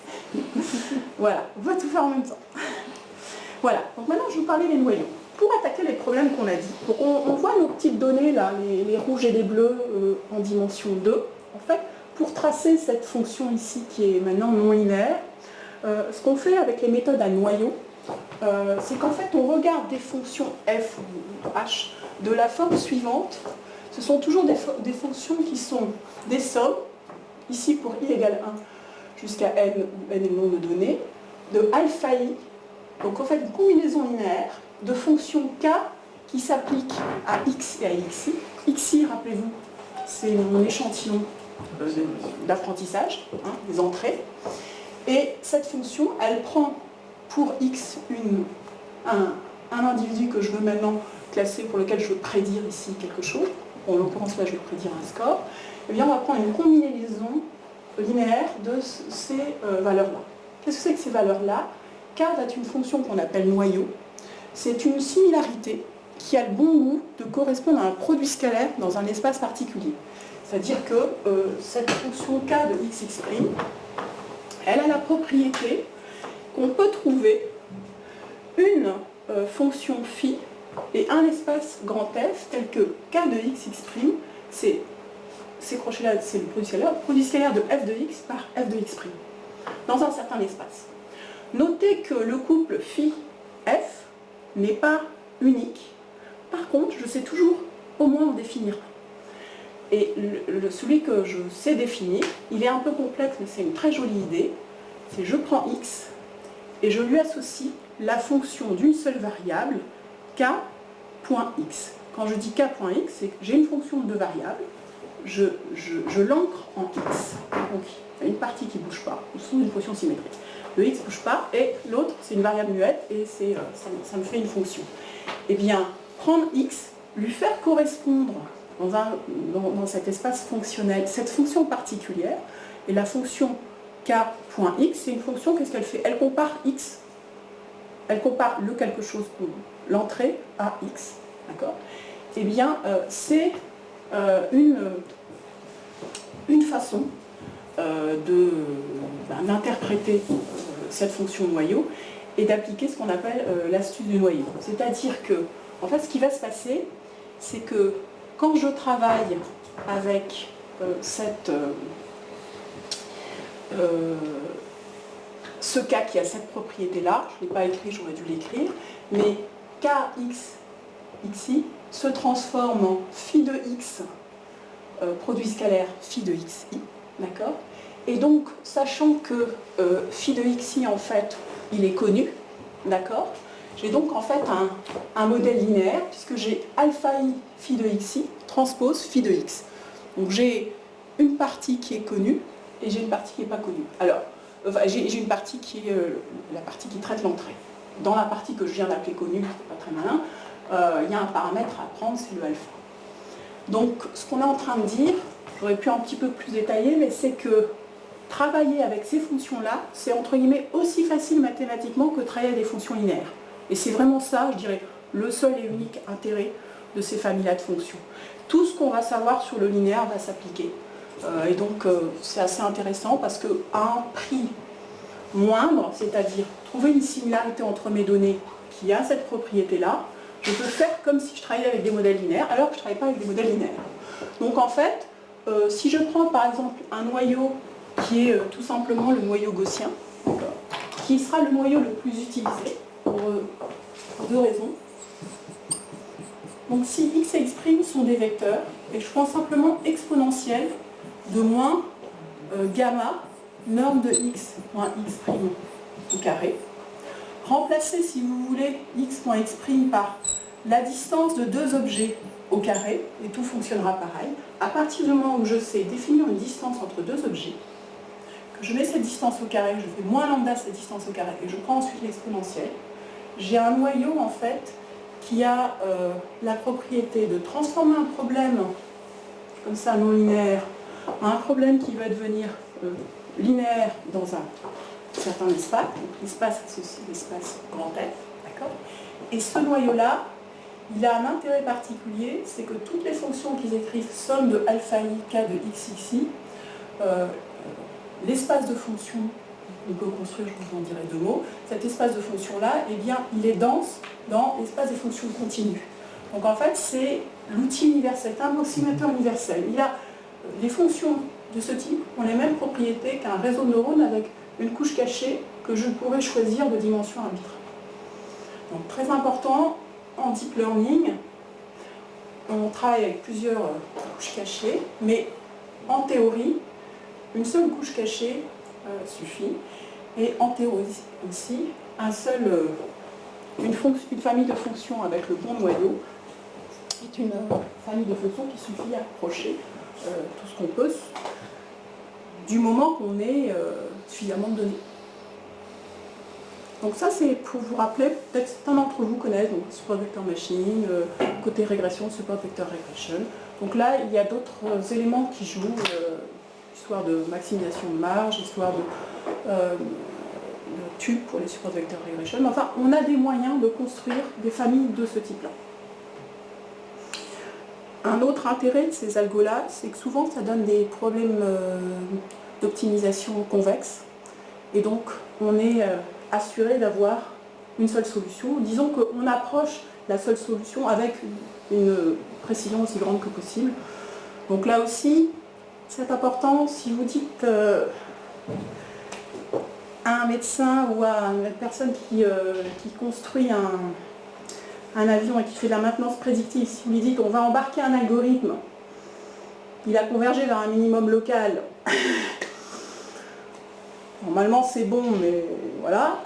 Voilà, on va tout faire en même temps. Voilà, donc maintenant je vais vous parler des noyaux. Pour attaquer les problèmes qu'on a dit, donc on voit nos petites données là, les rouges et les bleus en dimension 2. En fait, pour tracer cette fonction ici qui est maintenant non linéaire, ce qu'on fait avec les méthodes à noyaux, c'est qu'en fait on regarde des fonctions f ou h de la forme suivante. Ce sont toujours des fonctions qui sont des sommes, ici pour i égale 1 jusqu'à n, où n est le nombre de données, de alpha i, donc en fait une combinaison linéaire de fonctions k qui s'appliquent à x et à xi. Xi, rappelez-vous, c'est mon échantillon d'apprentissage, des entrées. Et cette fonction, elle prend pour x un individu que je veux maintenant classer, pour lequel je veux prédire ici quelque chose. En l'occurrence, là, je vais prédire un score. Eh bien, on va prendre une combinaison linéaire de ces valeurs-là. Qu'est-ce que c'est que ces valeurs-là? K va être une fonction qu'on appelle noyau. C'est une similarité qui a le bon goût de correspondre à un produit scalaire dans un espace particulier. C'est-à-dire que cette fonction k de xx', elle a la propriété qu'on peut trouver une fonction phi et un espace grand F tel que k de xx', ces crochets-là, c'est le produit scalaire de f de x par f de x', dans un certain espace. Notez que le couple phi f n'est pas unique. Par contre, je sais toujours au moins en définir un. Et celui que je sais définir, il est un peu complexe, mais c'est une très jolie idée. C'est je prends x et je lui associe la fonction d'une seule variable, k.x. Quand je dis k.x, c'est que j'ai une fonction de deux variables, je l'ancre en x. Donc il y a une partie qui ne bouge pas, sous une fonction symétrique. Le x ne bouge pas, et l'autre, c'est une variable muette, et ça me fait une fonction. Eh bien, prendre x, lui faire correspondre dans cet espace fonctionnel cette fonction particulière, et la fonction k.x, c'est une fonction, qu'est-ce qu'elle fait? Elle compare x, elle compare le quelque chose, l'entrée à x, d'accord? Eh bien, c'est une façon d'interpréter cette fonction noyau et d'appliquer ce qu'on appelle l'astuce du noyau. C'est-à-dire que, en fait, ce qui va se passer, c'est que quand je travaille avec ce cas qui a cette propriété-là, je ne l'ai pas écrit, j'aurais dû l'écrire, mais kxi se transforme en phi de x, produit scalaire phi de xi, d'accord? Et donc, sachant que phi de xi, en fait, il est connu, d'accord, j'ai donc en fait un modèle linéaire, puisque j'ai alpha i phi de xi transpose phi de x. Donc j'ai une partie qui est connue, et j'ai une partie qui n'est pas connue. Alors, j'ai une partie qui est la partie qui traite l'entrée. Dans la partie que je viens d'appeler connue, qui n'est pas très malin, il y a un paramètre à prendre, c'est le alpha. Donc, ce qu'on est en train de dire, j'aurais pu un petit peu plus détailler, mais c'est que travailler avec ces fonctions-là, c'est entre guillemets aussi facile mathématiquement que travailler avec des fonctions linéaires. Et c'est vraiment ça, je dirais, le seul et unique intérêt de ces familles-là de fonctions. Tout ce qu'on va savoir sur le linéaire va s'appliquer. Et donc, c'est assez intéressant parce qu'à un prix moindre, c'est-à-dire trouver une similarité entre mes données qui a cette propriété-là, je peux faire comme si je travaillais avec des modèles linéaires, alors que je ne travaille pas avec des modèles linéaires. Donc en fait, si je prends par exemple un noyau qui est tout simplement le noyau gaussien, qui sera le noyau le plus utilisé pour deux raisons. Donc si x et x' sont des vecteurs, et je prends simplement exponentielle de moins gamma norme de x moins x' au carré, remplacer, si vous voulez, x moins x' par la distance de deux objets au carré, et tout fonctionnera pareil. À partir du moment où je sais définir une distance entre deux objets, que je mets cette distance au carré, je fais moins lambda cette distance au carré, et je prends ensuite l'exponentielle, j'ai un noyau en fait qui a la propriété de transformer un problème comme ça non linéaire en un problème qui va devenir linéaire dans un certain espace. L'espace associe l'espace grand F, d'accord. Et ce noyau-là, il a un intérêt particulier, c'est que toutes les fonctions qu'ils écrivent somme de alpha i k de xi, l'espace de fonction, on peut construire, je vous en dirai deux mots, cet espace de fonction-là, eh bien, il est dense dans l'espace des fonctions continues. Donc en fait, c'est l'outil universel, c'est un approximateur universel. Les fonctions de ce type ont les mêmes propriétés qu'un réseau de neurones avec une couche cachée que je pourrais choisir de dimension arbitraire. Donc très important, en deep learning, on travaille avec plusieurs couches cachées, mais en théorie, une seule couche cachée suffit. Et en théorie aussi, une famille de fonctions avec le bon noyau est une famille de fonctions qui suffit à approcher tout ce qu'on peut, du moment qu'on ait suffisamment de données. Donc ça, c'est pour vous rappeler, peut-être certains d'entre vous connaissent, donc support vector machine, côté régression, support vector regression. Donc là, il y a d'autres éléments qui jouent, histoire de maximisation de marge, histoire de tube pour les support vector regression. Enfin, on a des moyens de construire des familles de ce type-là. Un autre intérêt de ces algos-là, c'est que souvent, ça donne des problèmes d'optimisation convexe. Et donc, on est assuré d'avoir une seule solution. Disons qu'on approche la seule solution avec une précision aussi grande que possible. Donc là aussi, c'est important, si vous dites à un médecin ou à une personne qui construit un avion et qui fait de la maintenance prédictive, si vous lui dites on va embarquer un algorithme, il a convergé vers un minimum local, normalement c'est bon, mais voilà,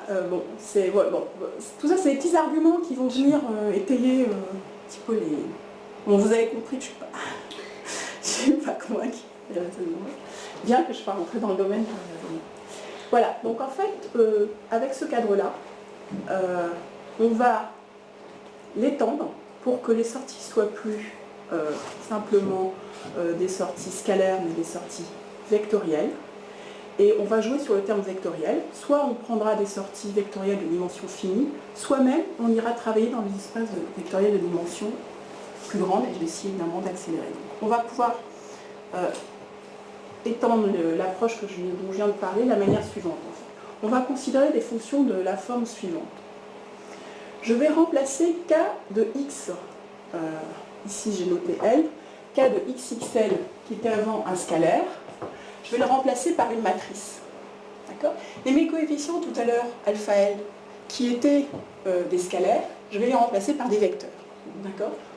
tout ça c'est des petits arguments qui vont venir étayer un petit peu les... Bon, vous avez compris que je suis pas convaincue, bien que je ne sois pas rentrée dans le domaine. Voilà, donc en fait, avec ce cadre-là, on va l'étendre pour que les sorties soient plus simplement des sorties scalaires, mais des sorties vectorielles. Et on va jouer sur le terme vectoriel. Soit on prendra des sorties vectorielles de dimension finie, soit même on ira travailler dans des espaces vectoriels de dimension plus grande, et je vais essayer évidemment d'accélérer. On va pouvoir étendre l'approche dont je viens de parler de la manière suivante. On va considérer des fonctions de la forme suivante. Je vais remplacer k de x, ici j'ai noté L, k de xxl qui était avant un scalaire, je vais le remplacer par une matrice. Et mes coefficients tout à l'heure, alpha L, qui étaient des scalaires, je vais les remplacer par des vecteurs.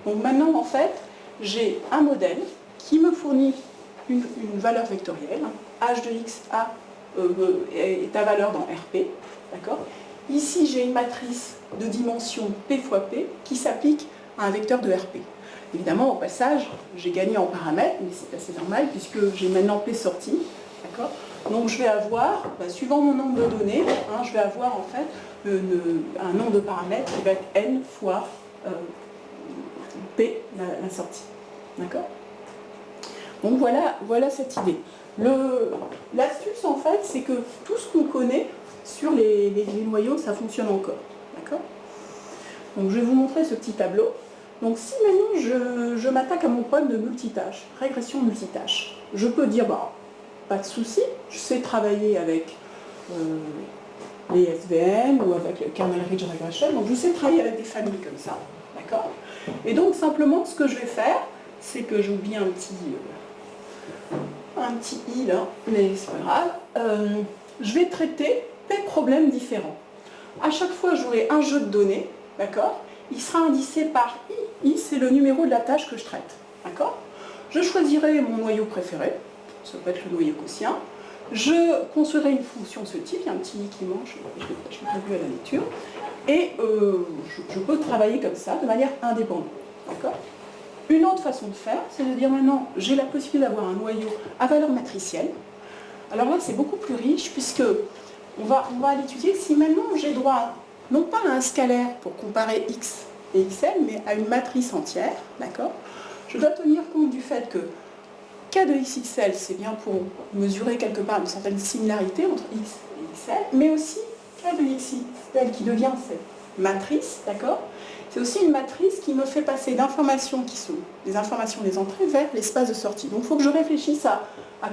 Donc maintenant, en fait, j'ai un modèle qui me fournit une valeur vectorielle. H de x est ta valeur dans RP. D'accord ? Ici, j'ai une matrice de dimension P fois P qui s'applique à un vecteur de RP. Évidemment, au passage, j'ai gagné en paramètres, mais c'est assez normal puisque j'ai maintenant P sorti. D'accord ? Donc je vais avoir, suivant mon nombre de données, je vais avoir en fait un nombre de paramètres qui va être n fois P, la sortie. D'accord ? Donc voilà cette idée. L'astuce en fait, c'est que tout ce qu'on connaît sur les noyaux, ça fonctionne encore. D'accord ? Donc je vais vous montrer ce petit tableau. Donc si maintenant je m'attaque à mon problème de multitâche, régression multitâche, je peux dire, pas de souci, je sais travailler avec les SVM ou avec le kernel ridge regression, donc je sais travailler avec des familles comme ça. D'accord ? Et donc simplement ce que je vais faire, c'est que j'ai oublié un petit i là, mais c'est pas grave, je vais traiter P problèmes différents. À chaque fois, j'aurai un jeu de données, d'accord ? Il sera indicé par i. I, c'est le numéro de la tâche que je traite, d'accord ? Je choisirai mon noyau préféré, ça peut être le noyau gaussien. Je construirai une fonction de ce type, il y a un petit i qui mange, je l'ai pas vu à la lecture, et je peux travailler comme ça, de manière indépendante, d'accord ? Une autre façon de faire, c'est de dire maintenant, j'ai la possibilité d'avoir un noyau à valeur matricielle. Alors là, c'est beaucoup plus riche, puisque on va l'étudier si maintenant j'ai droit, non pas à un scalaire pour comparer x et xl, mais à une matrice entière, d'accord ? Je dois tenir compte du fait que k de xxl, c'est bien pour mesurer quelque part une certaine similarité entre x et xl, mais aussi k de xxl qui devient cette matrice, d'accord ? C'est aussi une matrice qui me fait passer d'informations qui sont des informations des entrées vers l'espace de sortie. Donc il faut que je réfléchisse à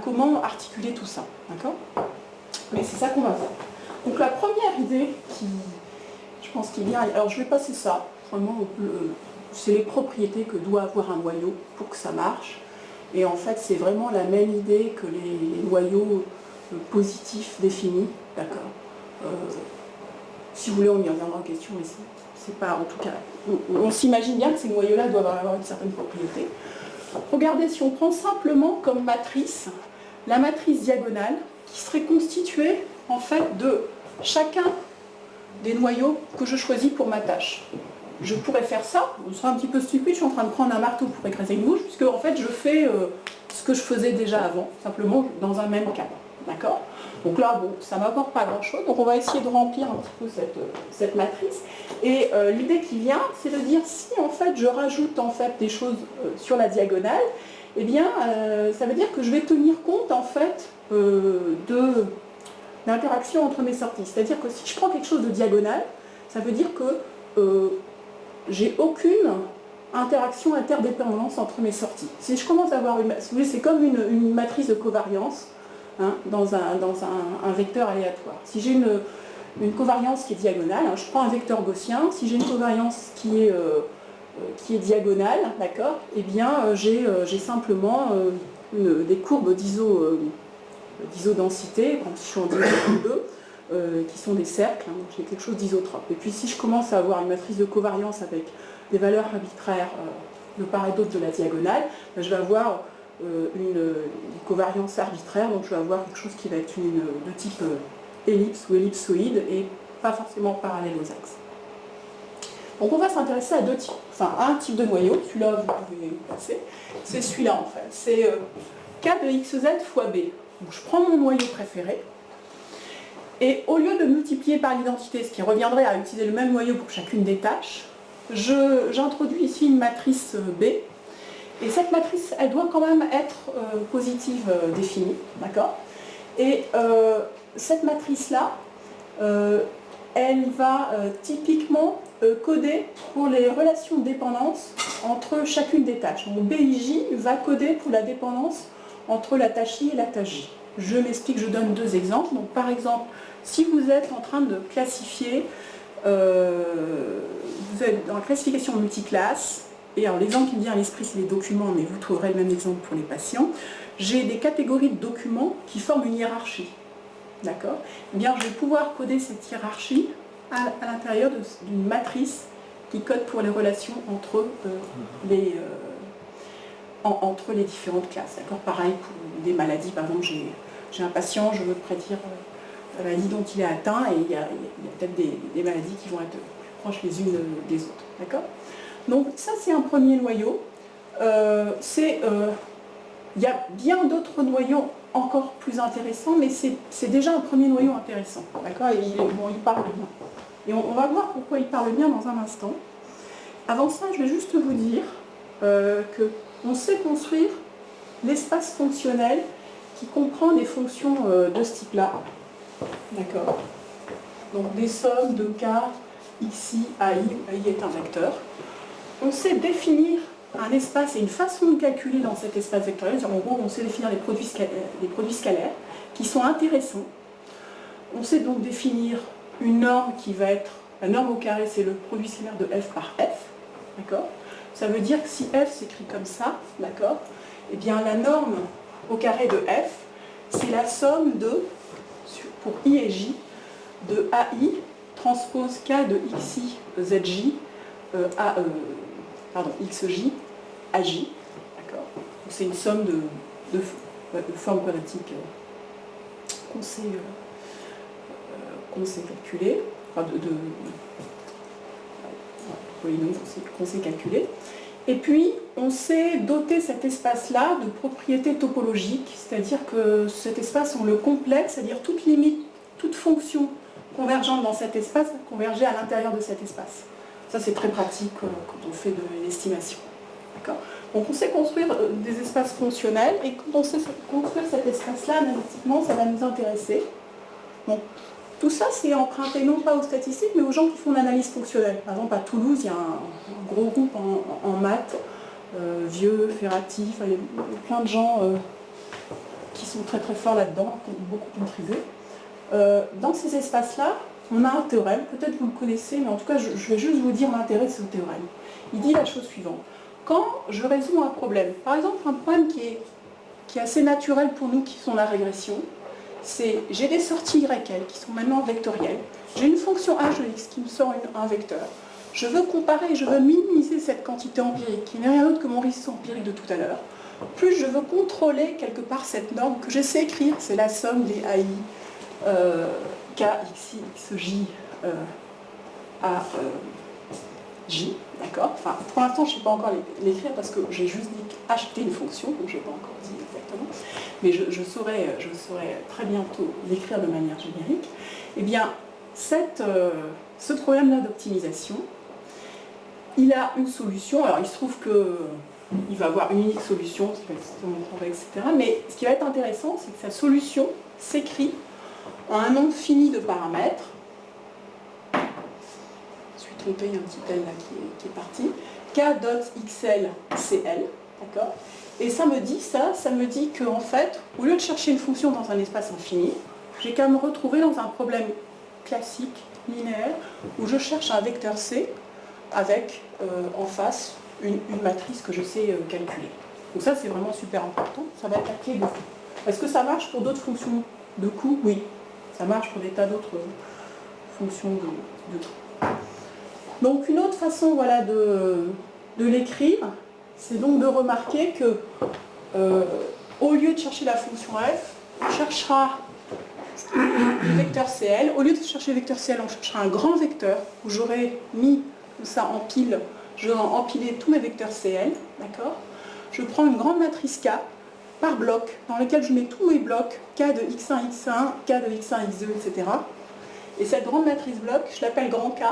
comment articuler tout ça, d'accord ? Mais c'est ça qu'on va faire. Donc la première idée je pense qu'il y a... Alors je vais passer ça, vraiment, c'est les propriétés que doit avoir un noyau pour que ça marche. Et en fait, c'est vraiment la même idée que les noyaux positifs définis, d'accord ? Si vous voulez, on y reviendra en question, mais c'est pas, en tout cas, on s'imagine bien que ces noyaux-là doivent avoir une certaine propriété. Regardez, si on prend simplement comme matrice la matrice diagonale qui serait constituée en fait de chacun des noyaux que je choisis pour ma tâche. Je pourrais faire ça, ce sera un petit peu stupide, je suis en train de prendre un marteau pour écraser une mouche, puisque en fait je fais ce que je faisais déjà avant, simplement dans un même cadre. D'accord ? Donc là, bon, ça ne m'apporte pas grand-chose, donc on va essayer de remplir un petit peu cette matrice. Et l'idée qui vient, c'est de dire si en fait je rajoute en fait des choses sur la diagonale, eh bien ça veut dire que je vais tenir compte en fait d'interaction entre mes sorties. C'est-à-dire que si je prends quelque chose de diagonal, ça veut dire que j'ai aucune interaction interdépendance entre mes sorties. Si je commence à avoir c'est comme une matrice de covariance dans un vecteur aléatoire. Si j'ai une covariance qui est diagonale, je prends un vecteur gaussien, si j'ai une covariance qui est diagonale, d'accord, eh bien j'ai simplement des courbes d'isodensité, si je suis en dimension 2, qui sont des cercles, donc j'ai quelque chose d'isotrope. Et puis si je commence à avoir une matrice de covariance avec des valeurs arbitraires de part et d'autre de la diagonale, je vais avoir une covariance arbitraire, donc je vais avoir quelque chose qui va être de type ellipse ou ellipsoïde et pas forcément parallèle aux axes. Donc on va s'intéresser à à un type de noyau, celui-là vous pouvez le passer, c'est celui-là en fait, c'est k de xz fois b. Donc je prends mon noyau préféré, et au lieu de multiplier par l'identité, ce qui reviendrait à utiliser le même noyau pour chacune des tâches, j'introduis ici une matrice B, et cette matrice, elle doit quand même être positive définie, d'accord ? Et cette matrice-là, elle va typiquement coder pour les relations de dépendance entre chacune des tâches. Donc BIJ va coder pour la dépendance entre la tâche I et la tâche J. Je m'explique, je donne deux exemples. Donc par exemple, si vous êtes en train de classifier, vous êtes dans la classification multiclasse, et alors l'exemple qui me vient à l'esprit c'est les documents, mais vous trouverez le même exemple pour les patients, j'ai des catégories de documents qui forment une hiérarchie. D'accord ? Eh bien, je vais pouvoir coder cette hiérarchie à l'intérieur d'une matrice qui code pour les relations entre entre les différentes classes. D'accord. Pareil pour des maladies, par exemple, j'ai un patient, je veux prédire la maladie dont il est atteint, et il y a peut-être des maladies qui vont être plus proches les unes des autres. D'accord. Donc ça, c'est un premier noyau. Il y a bien d'autres noyaux encore plus intéressants, mais c'est déjà un premier noyau intéressant. D'accord. Il parle bien. Et on va voir pourquoi il parle bien dans un instant. Avant ça, je vais juste vous dire qu'on sait construire l'espace fonctionnel qui comprend des fonctions de ce type-là. D'accord. Donc des sommes de k, xi, ai, ai est un vecteur. On sait définir un espace et une façon de calculer dans cet espace vectoriel. En gros, on sait définir les produits scalaires qui sont intéressants. On sait donc définir une norme qui va être, la norme au carré, c'est le produit scalaire de f par f. D'accord. Ça veut dire que si f s'écrit comme ça, d'accord, eh bien la norme au carré de f, c'est la somme de, pour i et j, de ai transpose k de xi zj xj aj. D'accord. C'est une somme de formes quadratiques qu'on sait calculer, enfin qu'on sait calculer. Et puis, on sait doter cet espace-là de propriétés topologiques, c'est-à-dire que cet espace, on le complète, c'est-à-dire toute limite, toute fonction convergente dans cet espace va converger à l'intérieur de cet espace. Ça, c'est très pratique quand on fait de l'estimation. D'accord. Donc, on sait construire des espaces fonctionnels, et quand on sait construire cet espace-là, analytiquement, ça va nous intéresser. Bon. Tout ça, c'est emprunté non pas aux statistiques, mais aux gens qui font l'analyse fonctionnelle. Par exemple, à Toulouse, il y a un gros groupe en maths, Vieux, Ferrati, il y a plein de gens qui sont très très forts là-dedans, qui ont beaucoup contribué. Dans ces espaces-là, on a un théorème, peut-être vous le connaissez, mais en tout cas, je vais juste vous dire l'intérêt de ce théorème. Il dit la chose suivante. Quand je résous un problème, par exemple un problème qui est assez naturel pour nous, qui sont la régression, c'est j'ai des sorties YL qui sont maintenant vectorielles, j'ai une fonction h de x qui me sort un vecteur, je veux comparer, je veux minimiser cette quantité empirique, qui n'est rien d'autre que mon risque empirique de tout à l'heure, plus je veux contrôler quelque part cette norme que je sais écrire, c'est la somme des AI, k, xi, xj, a, j, d'accord. Enfin, pour l'instant, je ne sais pas encore l'écrire parce que j'ai juste dit acheter une fonction, donc je n'ai pas encore dit exactement, mais je saurais très bientôt l'écrire de manière générique. Eh bien, ce problème-là d'optimisation, il a une solution. Alors, il se trouve qu'il va avoir une unique solution, qui va être extrêmement complexe, etc. Mais ce qui va être intéressant, c'est que sa solution s'écrit en un nombre fini de paramètres. Il y a un petit L là qui est parti, k.xl cl, d'accord. Et ça me dit qu'en fait, au lieu de chercher une fonction dans un espace infini, j'ai qu'à me retrouver dans un problème classique, linéaire, où je cherche un vecteur C avec en face une matrice que je sais calculer. Donc ça, c'est vraiment super important, ça va être la clé de fond. Est-ce que ça marche pour d'autres fonctions de coût? Oui, ça marche pour des tas d'autres fonctions de coût. Donc une autre façon voilà, de l'écrire, c'est donc de remarquer que au lieu de chercher la fonction f, on cherchera le vecteur CL. Au lieu de chercher le vecteur CL, on cherchera un grand vecteur où j'aurai mis ça en pile, j'aurai empilé tous mes vecteurs CL, d'accord. Je prends une grande matrice K par bloc, dans lequel je mets tous mes blocs, K de x1, x1, K de x1, x2, etc. Et cette grande matrice bloc, je l'appelle grand K.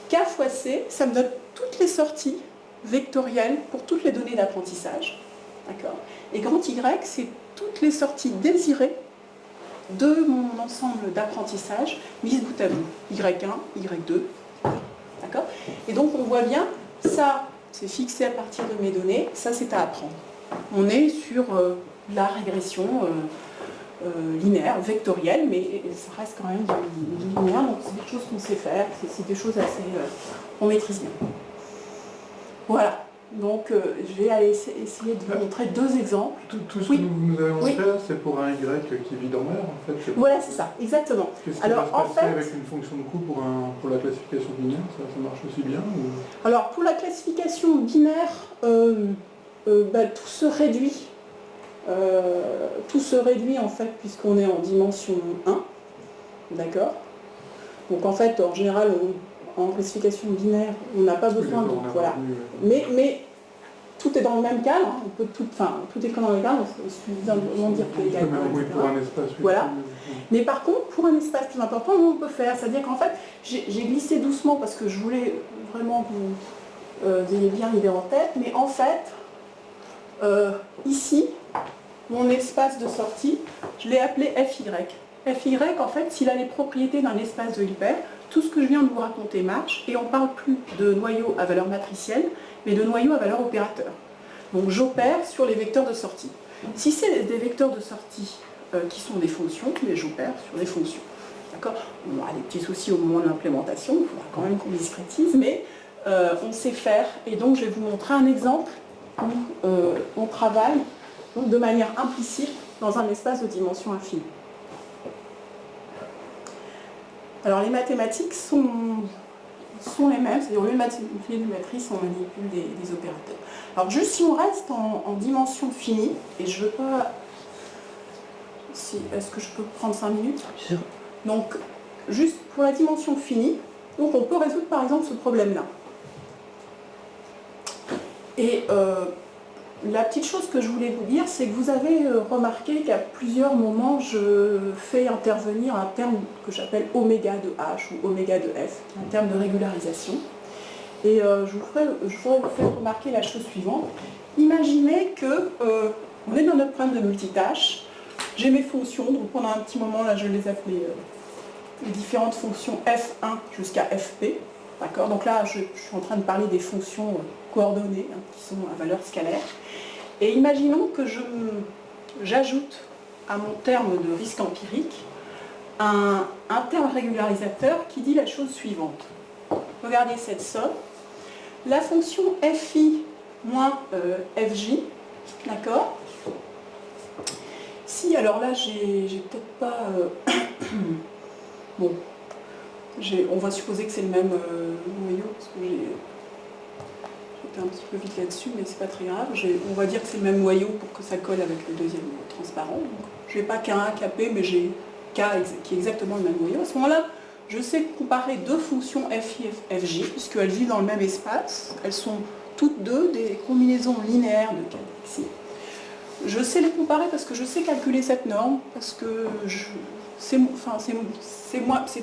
K fois C, ça me donne toutes les sorties vectorielles pour toutes les données d'apprentissage. D'accord. Et grand Y, c'est toutes les sorties désirées de mon ensemble d'apprentissage mises bout à bout. Y1, Y2. D'accord. Et donc on voit bien, ça c'est fixé à partir de mes données, ça c'est à apprendre. On est sur la régression linéaire, vectorielle, mais ça reste quand même du linéaire, donc c'est des choses qu'on sait faire, c'est des choses assez qu'on maîtrise bien. Voilà, donc je vais aller essayer de vous montrer deux exemples.
Tout ce que nous allons faire, c'est pour un Y qui vit dans R, en fait.
Voilà, c'est ça, exactement.
Qu'est-ce qui va se passer avec une fonction de coût pour la classification binaire, ça marche aussi bien ou...
Alors, pour la classification binaire, tout se réduit. Tout se réduit en fait puisqu'on est en dimension 1. D'accord? Donc en fait, en général, en classification binaire, on n'a pas besoin de... Voilà. Mais tout est dans le même cadre, hein. On peut tout est dans le même cadre, il suffit de dire que l'égal.
Oui, pour un espace.
Voilà. Mais par contre, pour un espace plus important, on peut faire. C'est-à-dire qu'en fait, j'ai glissé doucement parce que je voulais vraiment que vous ayez bien l'idée en tête, mais en fait, ici, mon espace de sortie, je l'ai appelé FY. FY, en fait, s'il a les propriétés d'un espace de Hilbert, tout ce que je viens de vous raconter marche, et on ne parle plus de noyau à valeur matricielle, mais de noyau à valeur opérateur. Donc j'opère sur les vecteurs de sortie. Si c'est des vecteurs de sortie qui sont des fonctions, mais j'opère sur des fonctions. D'accord? On a des petits soucis au moment de l'implémentation, il faudra quand même qu'on discrétise, mais on sait faire. Et donc je vais vous montrer un exemple où on travaille donc, de manière implicite dans un espace de dimension infinie. Alors les mathématiques sont les mêmes, c'est-à-dire au lieu de manipuler une matrice, on manipule des opérateurs. Alors juste si on reste en dimension finie, et je ne veux pas... Est-ce que je peux prendre 5 minutes?
Sure.
Donc juste pour la dimension finie, donc on peut résoudre par exemple ce problème-là. Et la petite chose que je voulais vous dire, c'est que vous avez remarqué qu'à plusieurs moments, je fais intervenir un terme que j'appelle oméga de H ou oméga de F, qui est un terme de régularisation. Et je voudrais vous faire remarquer la chose suivante. Imaginez que on est dans notre problème de multitâche. J'ai mes fonctions, donc pendant un petit moment, là, je les appelais les différentes fonctions F1 jusqu'à Fp. D'accord? Donc là, je suis en train de parler des fonctions coordonnées, hein, qui sont à valeur scalaire. Et imaginons que j'ajoute à mon terme de risque empirique un terme régularisateur qui dit la chose suivante. Regardez cette somme. La fonction fi moins fj, d'accord? Si, alors là, j'ai peut-être pas... bon, on va supposer que c'est le même noyau, parce que j'étais un petit peu vite là-dessus, mais c'est pas très grave. On va dire que c'est le même noyau pour que ça colle avec le deuxième transparent. Donc, je n'ai pas K1, Kp, mais j'ai K qui est exactement le même noyau. À ce moment-là, je sais comparer deux fonctions fi et fj, puisqu'elles vivent dans le même espace. Elles sont toutes deux des combinaisons linéaires de K. Je sais les comparer parce que je sais calculer cette norme, parce que c'est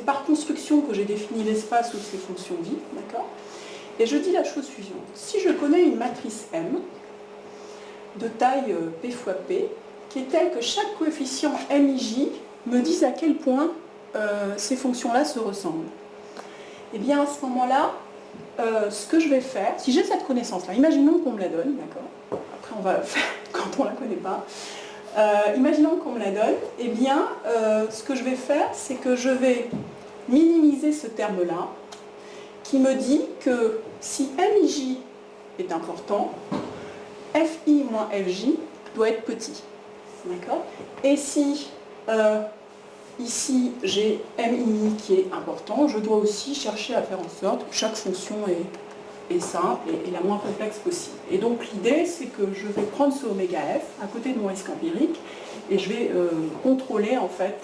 par construction que j'ai défini l'espace où ces fonctions vivent, d'accord? Et je dis la chose suivante. Si je connais une matrice M de taille P fois P, qui est telle que chaque coefficient MIJ me dise à quel point ces fonctions-là se ressemblent, et bien à ce moment-là, ce que je vais faire, si j'ai cette connaissance-là, imaginons qu'on me la donne, d'accord? Après on va faire quand on ne la connaît pas. Imaginons qu'on me la donne, eh bien, ce que je vais faire, c'est que je vais minimiser ce terme-là, qui me dit que si MIJ est important, FI moins FJ doit être petit. D'accord? Et si ici j'ai MI qui est important, je dois aussi chercher à faire en sorte que chaque fonction est simple et la moins complexe possible. Et donc l'idée, c'est que je vais prendre ce oméga F à côté de mon risque empirique et je vais contrôler en fait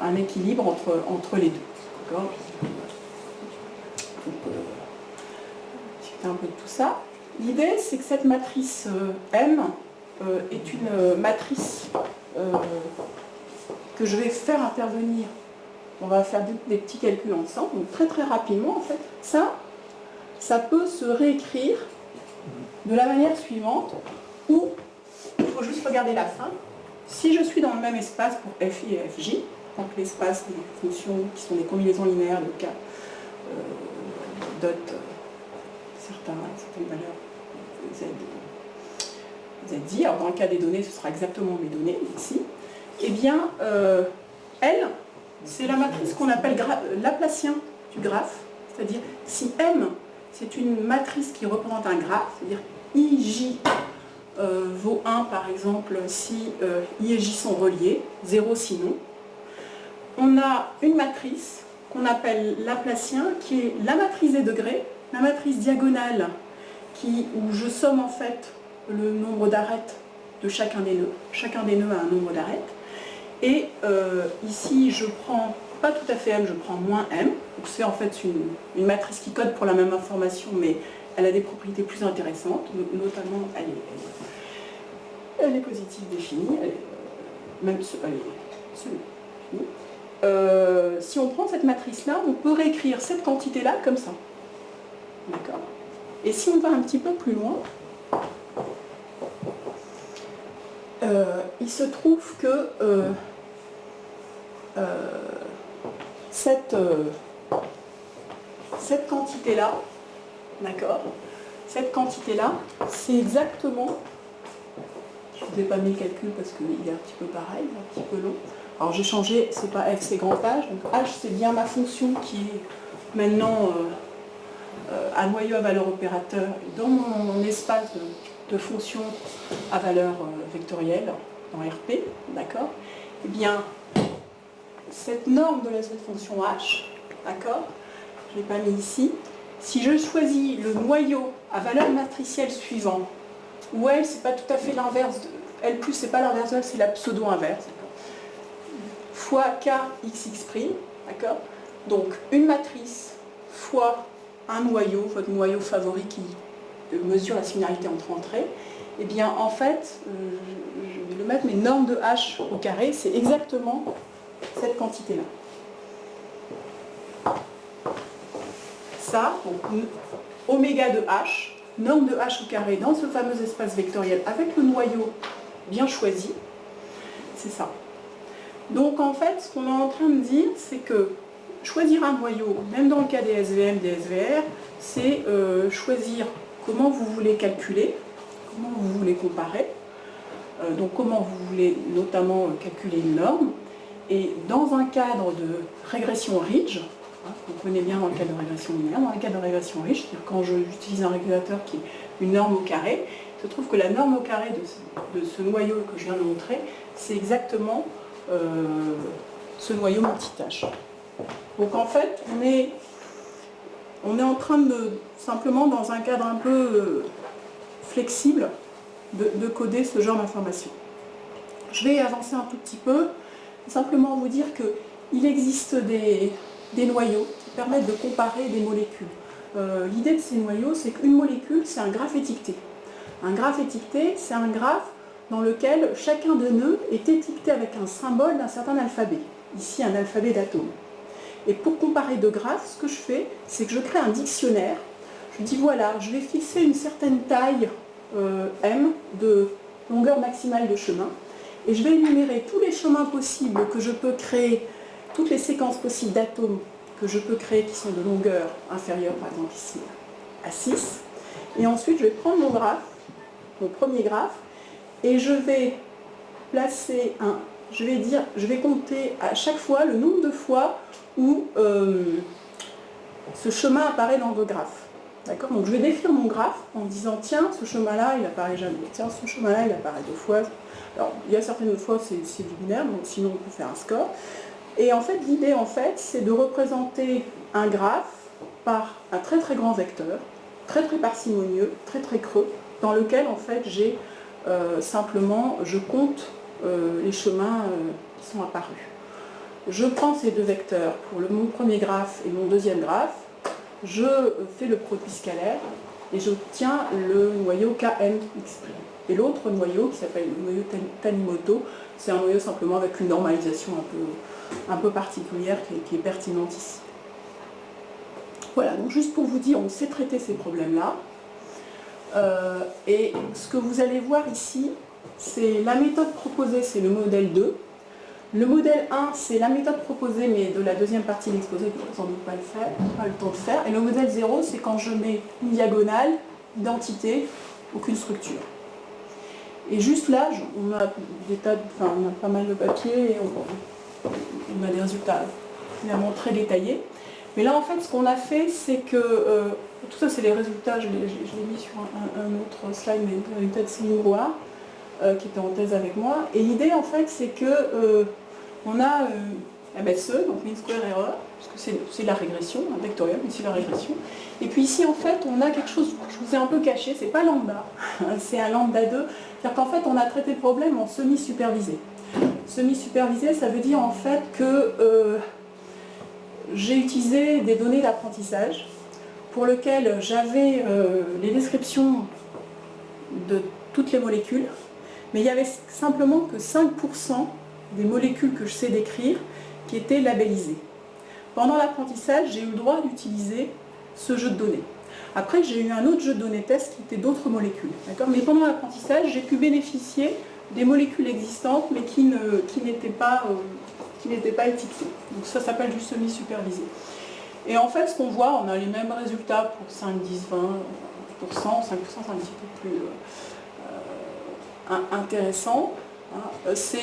un équilibre entre les deux. D'accord? Discuter un peu de tout ça. L'idée, c'est que cette matrice M est une matrice que je vais faire intervenir. On va faire des petits calculs ensemble, donc très très rapidement en fait. Ça peut se réécrire de la manière suivante, où il faut juste regarder la fin. Si je suis dans le même espace pour FI et FJ, donc l'espace des fonctions qui sont des combinaisons linéaires de K dot certaines valeurs ZI, alors dans le cas des données, ce sera exactement mes données ici, eh bien, L, c'est la matrice qu'on appelle Laplacien du graphe, c'est-à-dire si M, c'est une matrice qui représente un graphe, c'est-à-dire IJ vaut 1 par exemple si I et J sont reliés, 0 sinon. On a une matrice qu'on appelle Laplacien qui est la matrice des degrés, la matrice diagonale où je somme en fait le nombre d'arêtes de chacun des nœuds. Chacun des nœuds a un nombre d'arêtes. Et ici, je prends, pas tout à fait M, je prends moins M. C'est en fait une matrice qui code pour la même information, mais elle a des propriétés plus intéressantes, notamment elle est positive définie, elle est semi-définie. Si on prend cette matrice-là, on peut réécrire cette quantité-là comme ça. D'accord ? Et si on va un petit peu plus loin, il se trouve que cette quantité-là, d'accord, cette quantité-là, c'est exactement, je ne vous ai pas mis le calcul parce qu'il est un petit peu pareil, un petit peu long. Alors j'ai changé, c'est pas f, c'est grand H, donc H c'est bien ma fonction qui est maintenant à noyau à valeur opérateur dans mon espace de fonctions à valeur vectorielle dans RP, d'accord. Eh bien, cette norme de cette fonction H, d'accord, je ne l'ai pas mis ici, si je choisis le noyau à valeur matricielle suivant, où L c'est pas tout à fait l'inverse, L plus c'est pas l'inverse de L, c'est la pseudo-inverse, fois kxx', d'accord. Donc une matrice fois un noyau, votre noyau favori qui mesure la similarité entre entrées, et bien en fait, je vais le mettre, mais norme de h au carré, c'est exactement cette quantité-là. Ça, donc oméga de h, norme de h au carré dans ce fameux espace vectoriel avec le noyau bien choisi, c'est ça. Donc en fait, ce qu'on est en train de dire, c'est que choisir un noyau, même dans le cas des SVM, des SVR, c'est choisir comment vous voulez calculer, comment vous voulez comparer, donc comment vous voulez notamment calculer une norme, et dans un cadre de régression Ridge, on connaît bien dans le cadre de régression linéaire, dans le cadre de régression Ridge, c'est-à-dire quand j'utilise un régulateur qui est une norme au carré, il se trouve que la norme au carré de ce noyau que je viens de montrer, c'est exactement ce noyau multitâche. Donc en fait, on est en train de, simplement dans un cadre un peu flexible, de coder ce genre d'information. Je vais avancer un tout petit peu, simplement vous dire qu'il existe des noyaux qui permettent de comparer des molécules. L'idée de ces noyaux, c'est qu'une molécule, c'est un graphe étiqueté. Un graphe étiqueté, c'est un graphe dans lequel chacun des nœuds est étiqueté avec un symbole d'un certain alphabet. Ici, un alphabet d'atomes. Et pour comparer deux graphes, ce que je fais, c'est que je crée un dictionnaire. Je dis voilà, je vais fixer une certaine taille M de longueur maximale de chemin. Et je vais énumérer tous les chemins possibles que je peux créer, toutes les séquences possibles d'atomes que je peux créer qui sont de longueur inférieure, par exemple ici, à 6. Et ensuite, je vais prendre mon graphe, mon premier graphe, et je vais placer je vais compter à chaque fois le nombre de fois où ce chemin apparaît dans le graphe. D'accord ? Donc je vais décrire mon graphe en disant tiens, ce chemin-là, il apparaît jamais. Tiens, ce chemin-là, il apparaît 2 fois. Alors, il y a certaines fois, c'est du binaire, donc sinon on peut faire un score. Et en fait, l'idée, c'est de représenter un graphe par un très très grand vecteur, très très parcimonieux, très très creux, dans lequel, en fait, j'ai simplement, je compte les chemins qui sont apparus. Je prends ces deux vecteurs pour mon premier graphe et mon deuxième graphe, je fais le produit scalaire et j'obtiens le noyau KMX'. Et l'autre noyau, qui s'appelle le noyau Tanimoto, c'est un noyau simplement avec une normalisation un peu particulière qui est pertinente ici. Voilà, donc juste pour vous dire, on sait traiter ces problèmes-là. Et ce que vous allez voir ici, c'est la méthode proposée, c'est le modèle 2. Le modèle 1, c'est la méthode proposée, mais de la deuxième partie de l'exposé, que je ne sans doute pas le temps de faire. Et le modèle 0, c'est quand je mets une diagonale, identité, aucune structure. Et juste là, on a pas mal de papiers, et on a des résultats finalement très détaillés. Mais là, en fait, ce qu'on a fait, c'est que... tout ça, c'est les résultats, je l'ai mis sur un autre slide, mais les résultats de Céline Brouard, qui était en thèse avec moi. Et l'idée, en fait, c'est que on a MSE, donc mean square error, parce que c'est la régression, un vectoriel, mais c'est la régression. Et puis ici, en fait, on a quelque chose que je vous ai un peu caché, c'est pas lambda, c'est un lambda 2. C'est-à-dire qu'en fait, on a traité le problème en semi-supervisé. Semi-supervisé, ça veut dire en fait que j'ai utilisé des données d'apprentissage pour lesquelles j'avais les descriptions de toutes les molécules, mais il y avait simplement que 5% des molécules que je sais décrire qui étaient labellisées. Pendant l'apprentissage, j'ai eu le droit d'utiliser ce jeu de données. Après, j'ai eu un autre jeu de données test qui était d'autres molécules. Mais pendant l'apprentissage, j'ai pu bénéficier des molécules existantes, mais qui n'étaient pas étiquetées. Donc ça s'appelle du semi-supervisé. Et en fait, ce qu'on voit, on a les mêmes résultats pour 5, 10, 20%. 5%, c'est un petit peu plus intéressant. Ce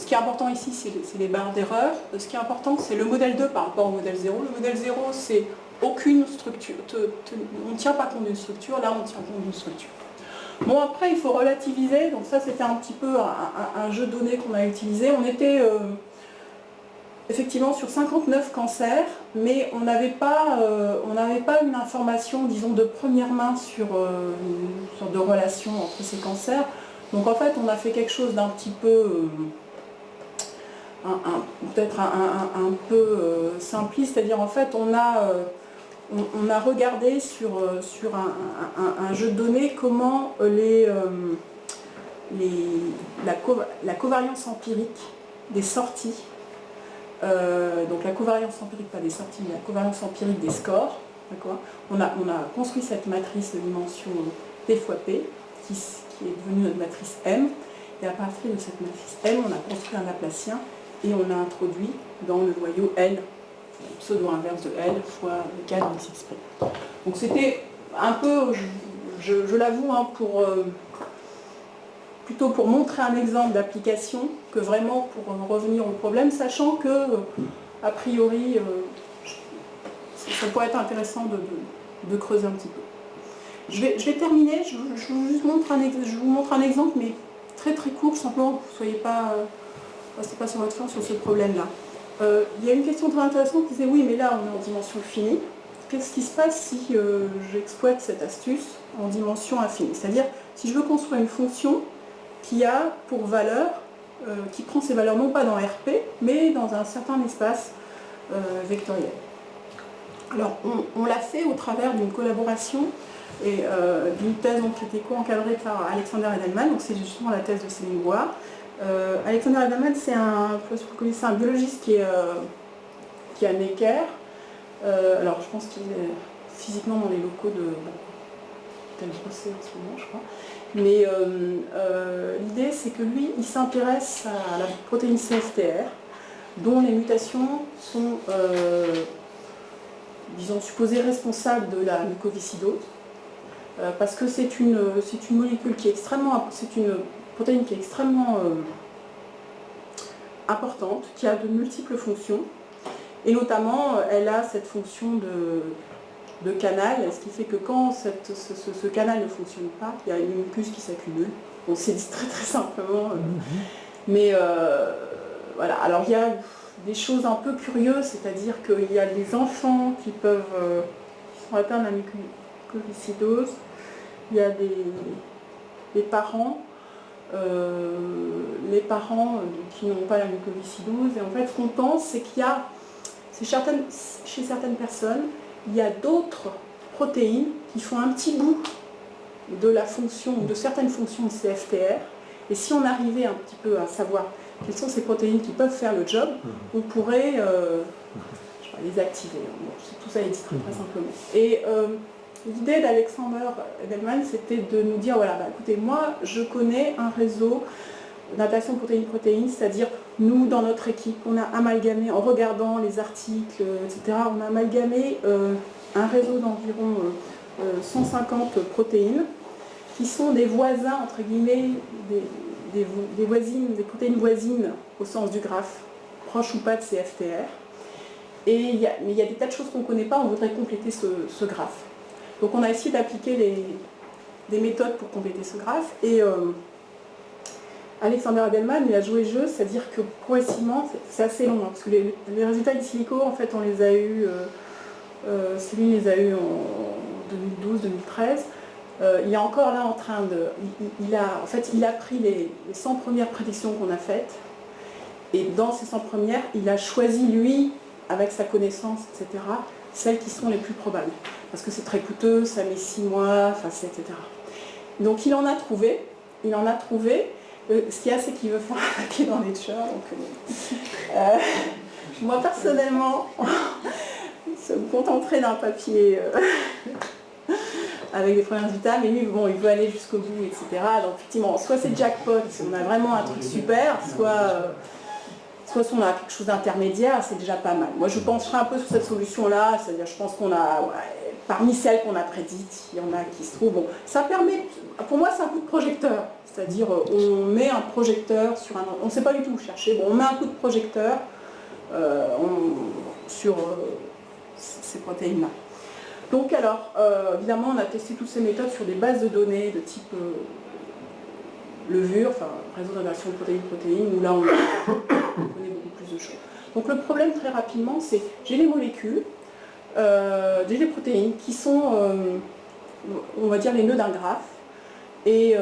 qui est important ici, c'est les barres d'erreur. Ce qui est important, c'est le modèle 2 par rapport au modèle 0. Le modèle 0, c'est aucune structure. On ne tient pas compte d'une structure, là on tient compte d'une structure. Bon, après, il faut relativiser. Donc ça, c'était un petit peu un jeu de données qu'on a utilisé. On était effectivement sur 59 cancers, mais on n'avait pas une information, disons, de première main sur une sorte de relation entre ces cancers. Donc en fait, on a fait quelque chose d'un petit peu, peut-être un peu simpliste, c'est-à-dire en fait, on a regardé sur un jeu de données comment la covariance empirique des sorties, donc la covariance empirique, pas des sorties, mais la covariance empirique des scores, on a construit cette matrice de dimension D fois P, qui est devenue notre matrice M, et à partir de cette matrice M, on a construit un Laplacien, et on a introduit dans le noyau L, pseudo-inverse de L fois le K dans X'. Donc c'était un peu, je l'avoue, plutôt pour montrer un exemple d'application que vraiment pour revenir au problème, sachant que, a priori, ça pourrait être intéressant de creuser un petit peu. Je vais terminer, je vous montre un exemple, mais très très court, simplement pour que vous ne soyez pas, passez pas sur votre fin sur ce problème-là. Il y a une question très intéressante qui disait oui, mais là on est en dimension finie. Qu'est-ce qui se passe si j'exploite cette astuce en dimension infinie? C'est-à-dire, si je veux construire une fonction qui a pour valeur, qui prend ses valeurs non pas dans RP, mais dans un certain espace vectoriel. Alors, on l'a fait au travers d'une collaboration et d'une thèse qui était co-encadrée par Alexander Edelman, donc c'est justement la thèse de Céline Bois. Alexander Edelman, c'est vous connaissez un biologiste qui est à Necker. Alors, je pense qu'il est physiquement dans les locaux de tel procès en ce moment, je crois. Mais l'idée, c'est que lui, il s'intéresse à la protéine CFTR, dont les mutations sont, disons, supposées responsables de la mucoviscidose, parce que c'est une molécule qui est extrêmement, c'est une protéine qui est extrêmement importante, qui a de multiples fonctions, et notamment, elle a cette fonction de canal, ce qui fait que quand ce canal ne fonctionne pas, il y a une mucus qui s'accumule. On s'est dit très très simplement. Mais voilà, alors il y a des choses un peu curieuses, c'est-à-dire qu'il y a des enfants qui sont atteints de la mucoviscidose, il y a des parents, qui n'ont pas la mucoviscidose, et en fait ce qu'on pense, c'est qu'il y a, chez certaines personnes, il y a d'autres protéines qui font un petit bout de la fonction, de certaines fonctions de CFTR. Et si on arrivait un petit peu à savoir quelles sont ces protéines qui peuvent faire le job, on pourrait les activer. Bon, tout ça est dit très, très simplement. Et l'idée d'Alexander Edelman, c'était de nous dire, voilà, écoutez, moi, je connais un réseau d'adaptation protéine-protéine, c'est-à-dire nous, dans notre équipe, on a amalgamé, en regardant les articles, etc., on a amalgamé un réseau d'environ 150 protéines qui sont des voisins, entre guillemets, des voisines, des protéines voisines au sens du graphe, proches ou pas de CFTR. Mais il y a des tas de choses qu'on ne connaît pas, on voudrait compléter ce graphe. Donc on a essayé d'appliquer des méthodes pour compléter ce graphe, et Alexander Edelman, il a joué le jeu, c'est-à-dire que progressivement, c'est assez long, hein, parce que les résultats in silico, en fait, on les a eus, Céline les a eus en 2012-2013. Il est encore là en train de... il a pris les 100 premières prédictions qu'on a faites, et dans ces 100 premières, il a choisi, lui, avec sa connaissance, etc., celles qui sont les plus probables. Parce que c'est très coûteux, ça met 6 mois, etc. Donc il en a trouvé. Ce qu'il y a, c'est qu'il veut faire un papier dans Nature. Moi, personnellement, je me contenterai d'un papier avec des premiers résultats, mais lui, bon, il veut aller jusqu'au bout, etc. Donc, effectivement, soit c'est jackpot, si on a vraiment un truc super, soit si on a quelque chose d'intermédiaire, c'est déjà pas mal. Moi, je pencherai un peu sur cette solution-là, c'est-à-dire, je pense qu'on a, parmi celles qu'on a prédites, il y en a qui se trouvent. Bon, ça permet, pour moi, c'est un coup de projecteur. C'est-à-dire, on met un projecteur sur un... On ne sait pas du tout où chercher. Bon, on met un coup de projecteur sur ces protéines-là. Donc, alors, évidemment, on a testé toutes ces méthodes sur des bases de données de type levure, enfin, réseau d'inversion protéine-protéine, où là, on connaît beaucoup plus de choses. Donc, le problème, très rapidement, c'est j'ai les molécules, j'ai les protéines qui sont, on va dire, les nœuds d'un graphe. Et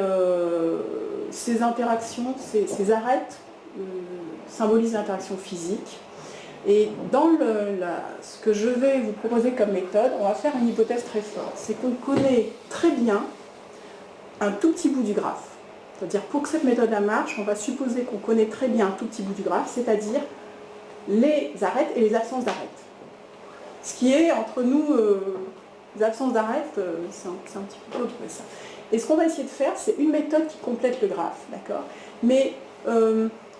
ces interactions, ces arêtes symbolisent l'interaction physique. Et dans ce que je vais vous proposer comme méthode, on va faire une hypothèse très forte. C'est qu'on connaît très bien un tout petit bout du graphe. C'est-à-dire, pour que cette méthode marche, on va supposer qu'on connaît très bien un tout petit bout du graphe, c'est-à-dire les arêtes et les absences d'arêtes. Ce qui est, entre nous, les absences d'arêtes, c'est un petit peu compliqué ça. Et ce qu'on va essayer de faire, c'est une méthode qui complète le graphe, d'accord ? Mais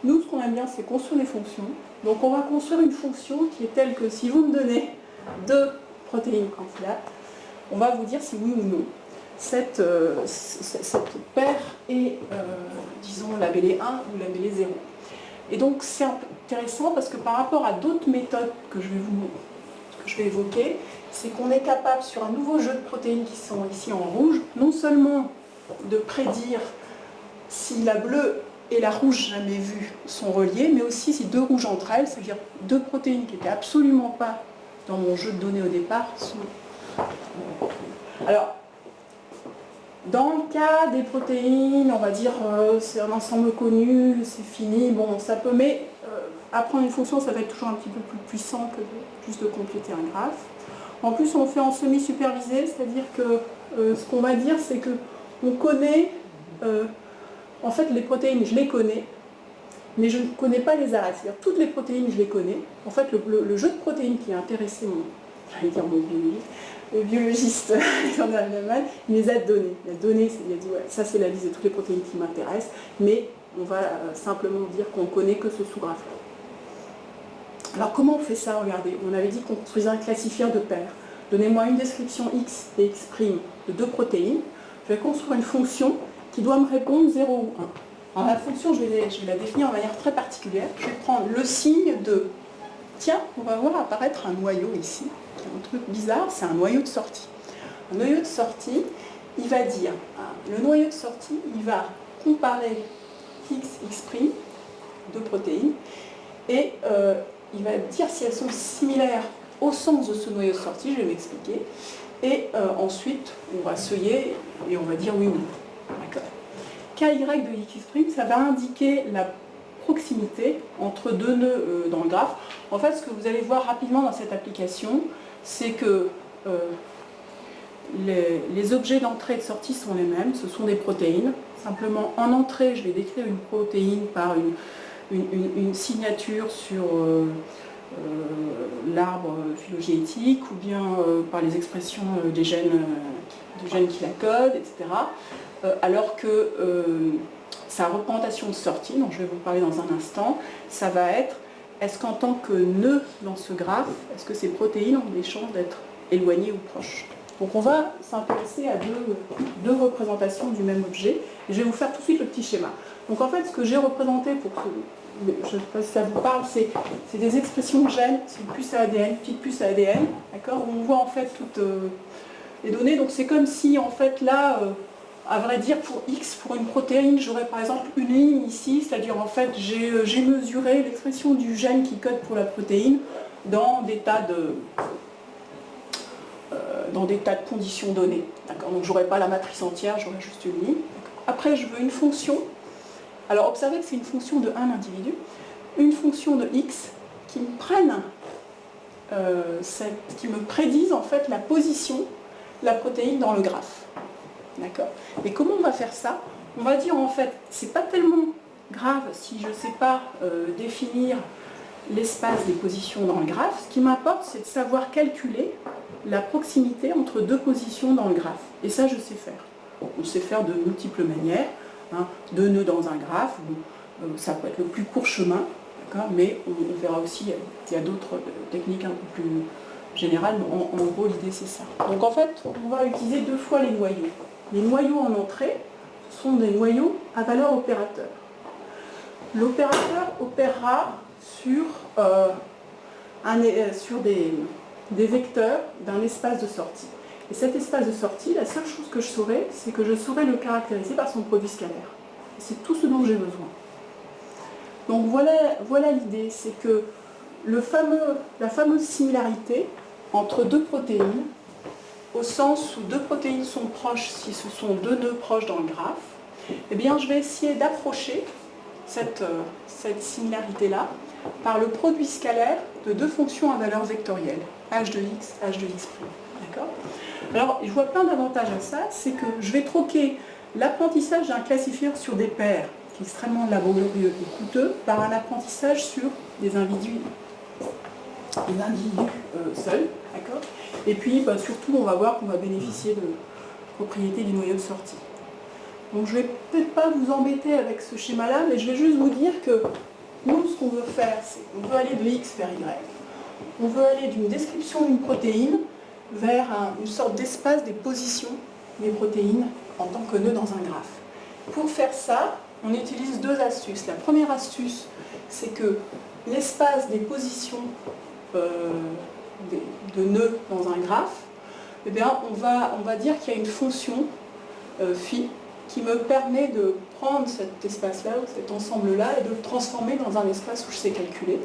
nous, ce qu'on aime bien, c'est construire des fonctions. Donc on va construire une fonction qui est telle que si vous me donnez 2 protéines candidates, on va vous dire si oui ou non cette paire est, disons, labellée 1 ou labellée 0. Et donc c'est intéressant parce que par rapport à d'autres méthodes que je vais évoquer, c'est qu'on est capable, sur un nouveau jeu de protéines qui sont ici en rouge, non seulement de prédire si la bleue et la rouge jamais vue sont reliées, mais aussi si 2 rouges entre elles, c'est-à-dire 2 protéines qui n'étaient absolument pas dans mon jeu de données au départ, sont... Alors, dans le cas des protéines, on va dire c'est un ensemble connu, c'est fini, bon, ça peut, mais apprendre une fonction, ça va être toujours un petit peu plus puissant que juste de compléter un graphe. En plus, on le fait en semi-supervisé, c'est-à-dire que ce qu'on va dire, c'est qu'on connaît, en fait, les protéines, je les connais, mais je ne connais pas les arêtes. C'est-à-dire toutes les protéines, je les connais. En fait, le jeu de protéines qui a intéressé le biologiste Alexander Edelman, il les a donnés. Il a dit, ouais, ça c'est la liste de toutes les protéines qui m'intéressent, mais on va simplement dire qu'on ne connaît que ce sous-graphe-là. Alors comment on fait ça? Regardez, on avait dit qu'on construisait un classifieur de paires. Donnez-moi une description X et X' de 2 protéines. Je vais construire une fonction qui doit me répondre 0 ou 1. Alors la fonction, je vais la définir de manière très particulière. Je vais prendre le signe de... Tiens, on va voir apparaître un noyau ici. Un truc bizarre, c'est un noyau de sortie. Un noyau de sortie, il va dire... Le noyau de sortie, il va comparer X, X', 2 protéines, et... il va dire si elles sont similaires au sens de ce noyau de sortie, je vais m'expliquer. Et ensuite, on va seuiller et on va dire oui ou non. D'accord. KY de X', ça va indiquer la proximité entre 2 nœuds dans le graphe. En fait, ce que vous allez voir rapidement dans cette application, c'est que les objets d'entrée et de sortie sont les mêmes, ce sont des protéines. Simplement, en entrée, je vais décrire une protéine par une signature sur l'arbre phylogénétique ou bien par les expressions des gènes qui la codent, etc. Alors que sa représentation de sortie, dont je vais vous parler dans un instant, ça va être, est-ce qu'en tant que nœud dans ce graphe, est-ce que ces protéines ont des chances d'être éloignées ou proches? Donc on va s'intéresser à deux représentations du même objet, et je vais vous faire tout de suite le petit schéma. Donc en fait, ce que j'ai représenté, je ne sais pas si ça vous parle, c'est des expressions de gènes, c'est une puce à ADN, petite puce à ADN, d'accord, où on voit en fait toutes les données. Donc c'est comme si en fait là, à vrai dire, pour X, pour une protéine, j'aurais par exemple une ligne ici, c'est-à-dire en fait, j'ai mesuré l'expression du gène qui code pour la protéine dans des tas de conditions données. Donc j'aurais pas la matrice entière, j'aurais juste une ligne. Après, je veux une fonction. Alors observez que c'est une fonction de un individu, une fonction de X qui me prenne, qui me prédise en fait la position de la protéine dans le graphe. D'accord. Et comment on va faire ça? On va dire en fait, c'est pas tellement grave si je ne sais pas définir l'espace des positions dans le graphe. Ce qui m'importe, c'est de savoir calculer la proximité entre deux positions dans le graphe. Et ça, je sais faire. On sait faire de multiples manières. Hein. Deux nœuds dans un graphe, ça peut être le plus court chemin, mais on verra aussi, il y a d'autres techniques un peu plus générales, mais en gros, l'idée c'est ça. Donc en fait, on va utiliser deux fois les noyaux. Les noyaux en entrée sont des noyaux à valeur opérateur. L'opérateur opérera sur des vecteurs d'un espace de sortie. Et cet espace de sortie, la seule chose que je saurais, c'est que je saurais le caractériser par son produit scalaire. C'est tout ce dont j'ai besoin. Donc voilà l'idée, c'est que la fameuse similarité entre deux protéines, au sens où deux protéines sont proches si ce sont deux nœuds proches dans le graphe, eh bien je vais essayer d'approcher cette similarité-là par le produit scalaire de deux fonctions à valeur vectorielle, h de x, h de x'. D'accord ? Alors, je vois plein d'avantages à ça, c'est que je vais troquer l'apprentissage d'un classifieur sur des paires, qui est extrêmement laborieux et coûteux, par un apprentissage sur des individus seuls. D'accord ? Et puis, surtout, on va voir qu'on va bénéficier de propriétés du noyau de sortie. Donc, je ne vais peut-être pas vous embêter avec ce schéma-là, mais je vais juste vous dire que nous, ce qu'on veut faire, c'est qu'on veut aller de x vers y. On veut aller d'une description d'une protéine vers une sorte d'espace des positions des protéines en tant que nœud dans un graphe. Pour faire ça, on utilise deux astuces. La première astuce, c'est que l'espace des positions de nœuds dans un graphe, eh bien, on va dire qu'il y a une fonction phi qui me permet de prendre cet espace-là, ou cet ensemble-là, et de le transformer dans un espace où je sais calculer.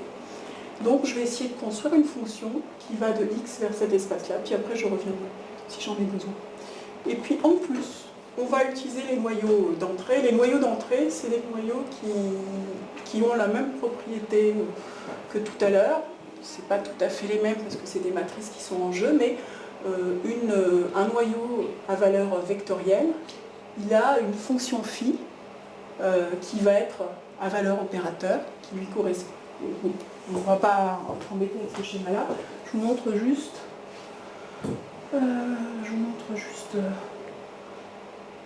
Donc je vais essayer de construire une fonction qui va de x vers cet espace-là, puis après je reviendrai si j'en ai besoin. Et puis en plus, on va utiliser les noyaux d'entrée. Les noyaux d'entrée, c'est des noyaux qui ont la même propriété que tout à l'heure. C'est pas tout à fait les mêmes parce que c'est des matrices qui sont en jeu, mais un noyau à valeur vectorielle, il a une fonction phi qui va être à valeur opérateur, qui lui correspond. On ne va pas embêter avec ce schéma-là. Je vous montre juste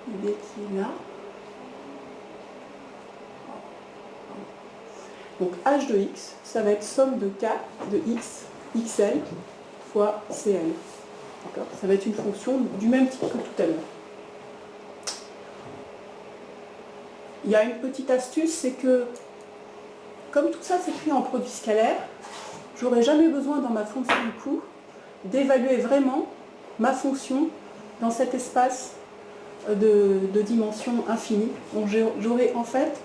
l'idée qui est là. Donc h de x, ça va être somme de k de x, xl fois cl. Ça va être une fonction du même type que tout à l'heure. Il y a une petite astuce, c'est que comme tout ça s'écrit en produit scalaire, j'aurai jamais besoin dans ma fonction du coup d'évaluer vraiment ma fonction dans cet espace de dimension infinie. Donc j'aurai en fait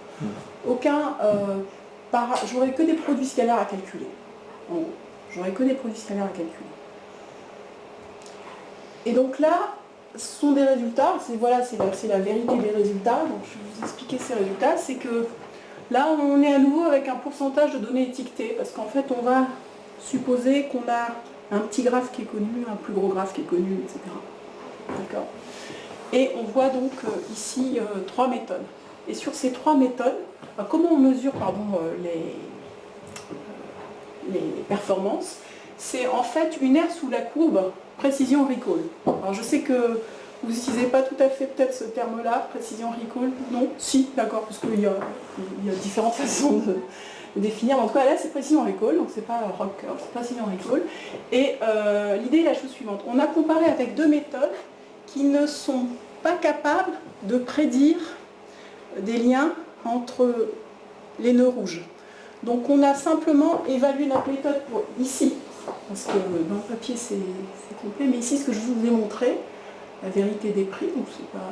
j'aurai que des produits scalaires à calculer. J'aurai que des produits scalaires à calculer. Et donc là, ce sont des résultats, c'est la vérité des résultats, donc je vais vous expliquer ces résultats, c'est que là on est à nouveau avec un pourcentage de données étiquetées, parce qu'en fait on va supposer qu'on a un petit graphe qui est connu, un plus gros graphe qui est connu, etc. D'accord ? Et on voit donc ici trois méthodes. Et sur ces trois méthodes, comment on mesure les performances? C'est en fait une aire sous la courbe précision recall. Alors je sais que vous n'utilisez pas tout à fait peut-être ce terme-là, précision recall. Non, si, d'accord, parce qu'il y a différentes façons de définir. En tout cas là c'est précision recall, donc c'est pas rock curve, c'est précision recall. Et l'idée est la chose suivante. On a comparé avec deux méthodes qui ne sont pas capables de prédire des liens entre les nœuds rouges. Donc on a simplement évalué notre méthode pour ici, parce que dans le papier c'est complet, mais ici ce que je vous ai montré, la vérité des prix, donc c'est pas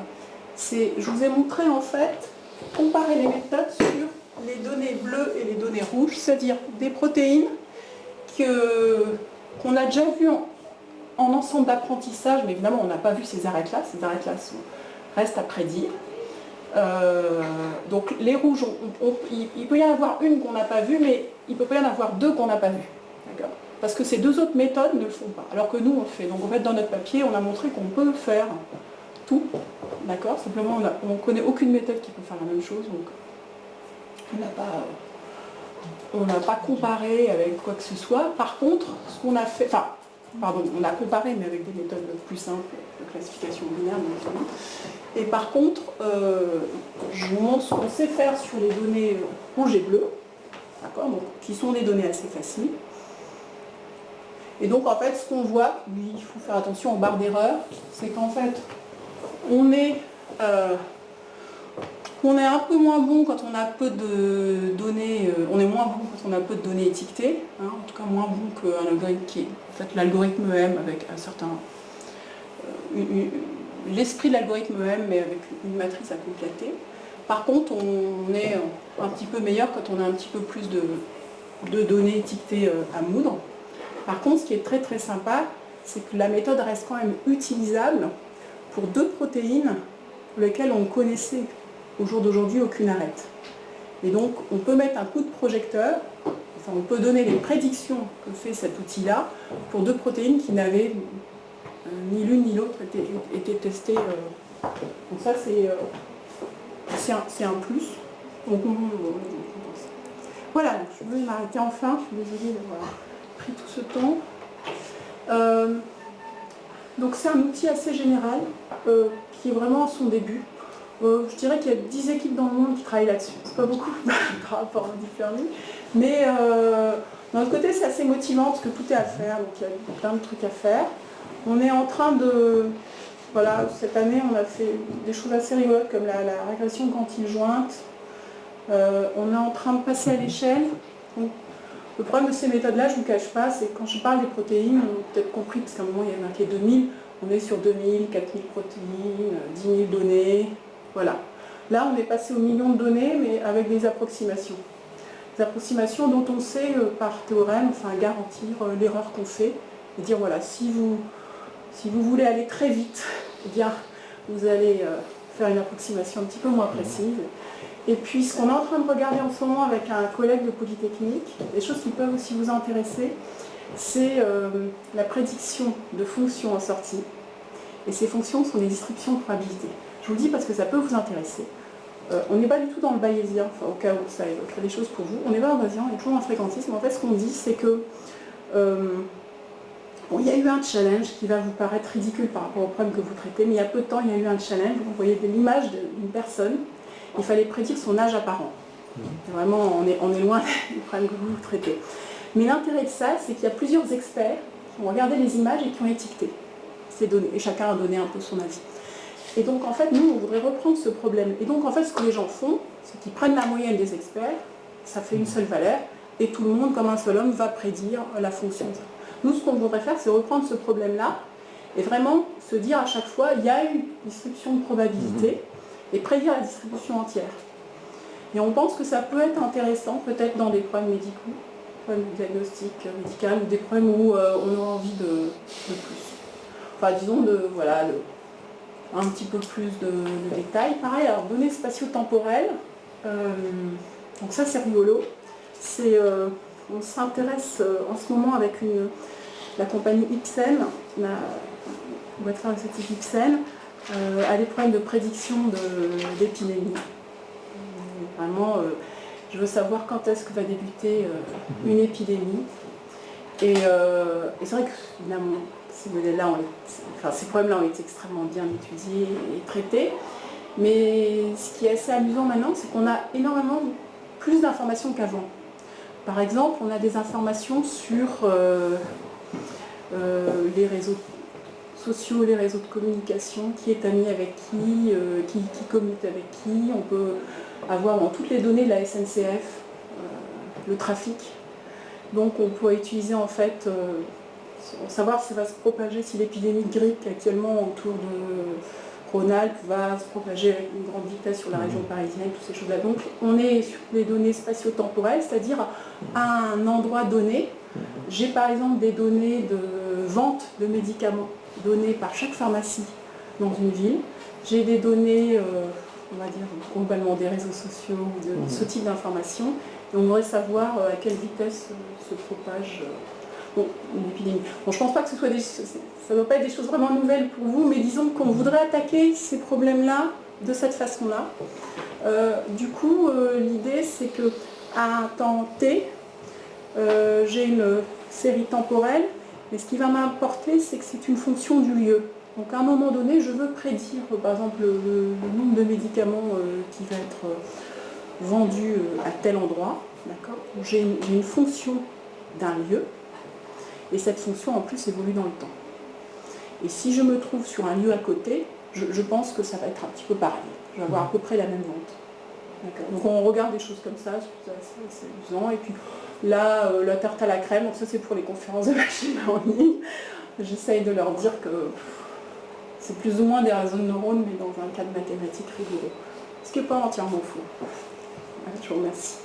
Je vous ai montré en fait comparer les méthodes sur les données bleues et les données rouges, c'est-à-dire des protéines qu'on a déjà vues en ensemble d'apprentissage, mais évidemment on n'a pas vu ces arêtes-là, restent à prédire. Donc les rouges, il peut y en avoir une qu'on n'a pas vue, mais il ne peut pas y en avoir deux qu'on n'a pas vues. D'accord ? Parce que ces deux autres méthodes ne le font pas, alors que nous on le fait. Donc en fait dans notre papier, on a montré qu'on peut faire tout. D'accord ? Simplement on ne connaît aucune méthode qui peut faire la même chose, donc on n'a pas comparé avec quoi que ce soit. Par contre, ce qu'on a fait, on a comparé mais avec des méthodes plus simples de classification binaire, bien évidemment. Et par contre, je vous montre ce qu'on sait faire sur les données rouges et bleues, d'accord, donc, qui sont des données assez faciles. Et donc en fait, ce qu'on voit, il faut faire attention aux barres d'erreur, c'est qu'en fait, on est un peu moins bon quand on a peu de données, on est moins bon quand on a peu de données étiquetées, hein, en tout cas moins bon qu'un algorithme qui est, en fait, l'algorithme EM avec un certain... l'esprit de l'algorithme EM, mais avec une matrice à compléter. Par contre, on est un petit peu meilleur quand on a un petit peu plus de données étiquetées à moudre. Par contre, ce qui est très très sympa, c'est que la méthode reste quand même utilisable pour deux protéines pour lesquelles on connaissait au jour d'aujourd'hui aucune arête. Et donc, on peut mettre un coup de projecteur, enfin, on peut donner les prédictions que fait cet outil-là pour deux protéines qui n'avaient ni l'une ni l'autre été testées. Donc ça, c'est un plus. Donc, voilà, je vais m'arrêter enfin. Je suis désolée d'avoir pris tout ce temps. Donc c'est un outil assez général qui est vraiment à son début. Je dirais qu'il y a 10 équipes dans le monde qui travaillent là-dessus. C'est pas beaucoup par rapport au deep learning. Mais d'un autre côté, c'est assez motivant parce que tout est à faire. Donc il y a plein de trucs à faire. On est en train de... Voilà, cette année, on a fait des choses assez rigolotes comme la régression quantile-jointe. On est en train de passer à l'échelle. Le problème de ces méthodes-là, je ne vous cache pas, c'est que quand je parle des protéines, on a peut-être compris, parce qu'à un moment, il y a marqué 2000, on est sur 2000, 4000 protéines, 10 000 données, voilà. Là, on est passé aux millions de données, mais avec des approximations. Des approximations dont on sait, par théorème, enfin, garantir l'erreur qu'on fait, et dire, voilà, si vous voulez aller très vite, eh bien, vous allez faire une approximation un petit peu moins précise. Et puis, ce qu'on est en train de regarder en ce moment avec un collègue de Polytechnique, des choses qui peuvent aussi vous intéresser, c'est la prédiction de fonctions en sortie. Et ces fonctions sont des distributions de probabilité. Je vous le dis parce que ça peut vous intéresser. On n'est pas du tout dans le bayésien, enfin, au cas où ça évoquerait des choses pour vous. On n'est pas dans le bayésien, on est toujours dans le fréquentisme. En fait, ce qu'on dit, c'est que il y a eu un challenge qui va vous paraître ridicule par rapport au problème que vous traitez, mais il y a peu de temps, il y a eu un challenge. Vous voyez l'image d'une personne. Il fallait prédire son âge apparent. Vraiment, on est loin du problème que vous traitez. Mais l'intérêt de ça, c'est qu'il y a plusieurs experts qui ont regardé les images et qui ont étiqueté ces données. Et chacun a donné un peu son avis. Et donc, en fait, nous, on voudrait reprendre ce problème. Et donc, en fait, ce que les gens font, c'est qu'ils prennent la moyenne des experts, ça fait une seule valeur, et tout le monde, comme un seul homme, va prédire la fonction. Nous, ce qu'on voudrait faire, c'est reprendre ce problème-là, et vraiment se dire à chaque fois, il y a une distribution de probabilité, et prédire la distribution entière. Et on pense que ça peut être intéressant, peut-être dans des problèmes médicaux, problèmes de diagnostic médical, ou des problèmes où on aura envie de plus. Enfin, disons, un petit peu plus de détails. Pareil, alors, données spatio-temporelles, donc ça c'est rigolo. On s'intéresse en ce moment avec la compagnie Ipsen, la boîte pharmaceutique Ipsen, à des problèmes de prédiction d'épidémie. Vraiment, je veux savoir quand est-ce que va débuter une épidémie. Et c'est vrai que évidemment, ces problèmes-là ont été extrêmement bien étudiés et traités. Mais ce qui est assez amusant maintenant, c'est qu'on a énormément plus d'informations qu'avant. Par exemple, on a des informations sur les réseaux sociaux, les réseaux de communication, qui est ami avec qui communique avec qui. On peut avoir dans toutes les données de la SNCF le trafic. Donc on pourrait utiliser en fait, savoir si ça va se propager, si l'épidémie de grippe qui est actuellement Rhône-Alpes va se propager avec une grande vitesse sur la région parisienne, toutes ces choses-là. Donc on est sur les données spatio-temporelles, c'est-à-dire à un endroit donné. J'ai par exemple des données de vente de médicaments données par chaque pharmacie dans une ville. J'ai des données, on va dire globalement des réseaux sociaux, de ce type d'informations. Et on voudrait savoir à quelle vitesse se propage une épidémie. Bon, je ne pense pas que ça ne doit pas être des choses vraiment nouvelles pour vous, mais disons qu'on voudrait attaquer ces problèmes-là de cette façon-là. Du coup, l'idée, c'est qu'à un temps T, j'ai une série temporelle, mais ce qui va m'importer, c'est que c'est une fonction du lieu. Donc à un moment donné, je veux prédire, par exemple, le nombre de médicaments qui va être vendu à tel endroit. D'accord ? J'ai une fonction d'un lieu, et cette fonction en plus évolue dans le temps. Et si je me trouve sur un lieu à côté, je pense que ça va être un petit peu pareil. Je vais avoir à peu près la même vente. D'accord. Donc on regarde des choses comme ça, c'est amusant. Et puis là, la tarte à la crème, donc ça c'est pour les conférences de machine learning. J'essaye de leur dire que c'est plus ou moins des réseaux de neurones, mais dans un cadre mathématique rigoureux. Ce qui n'est pas entièrement faux. Je vous remercie.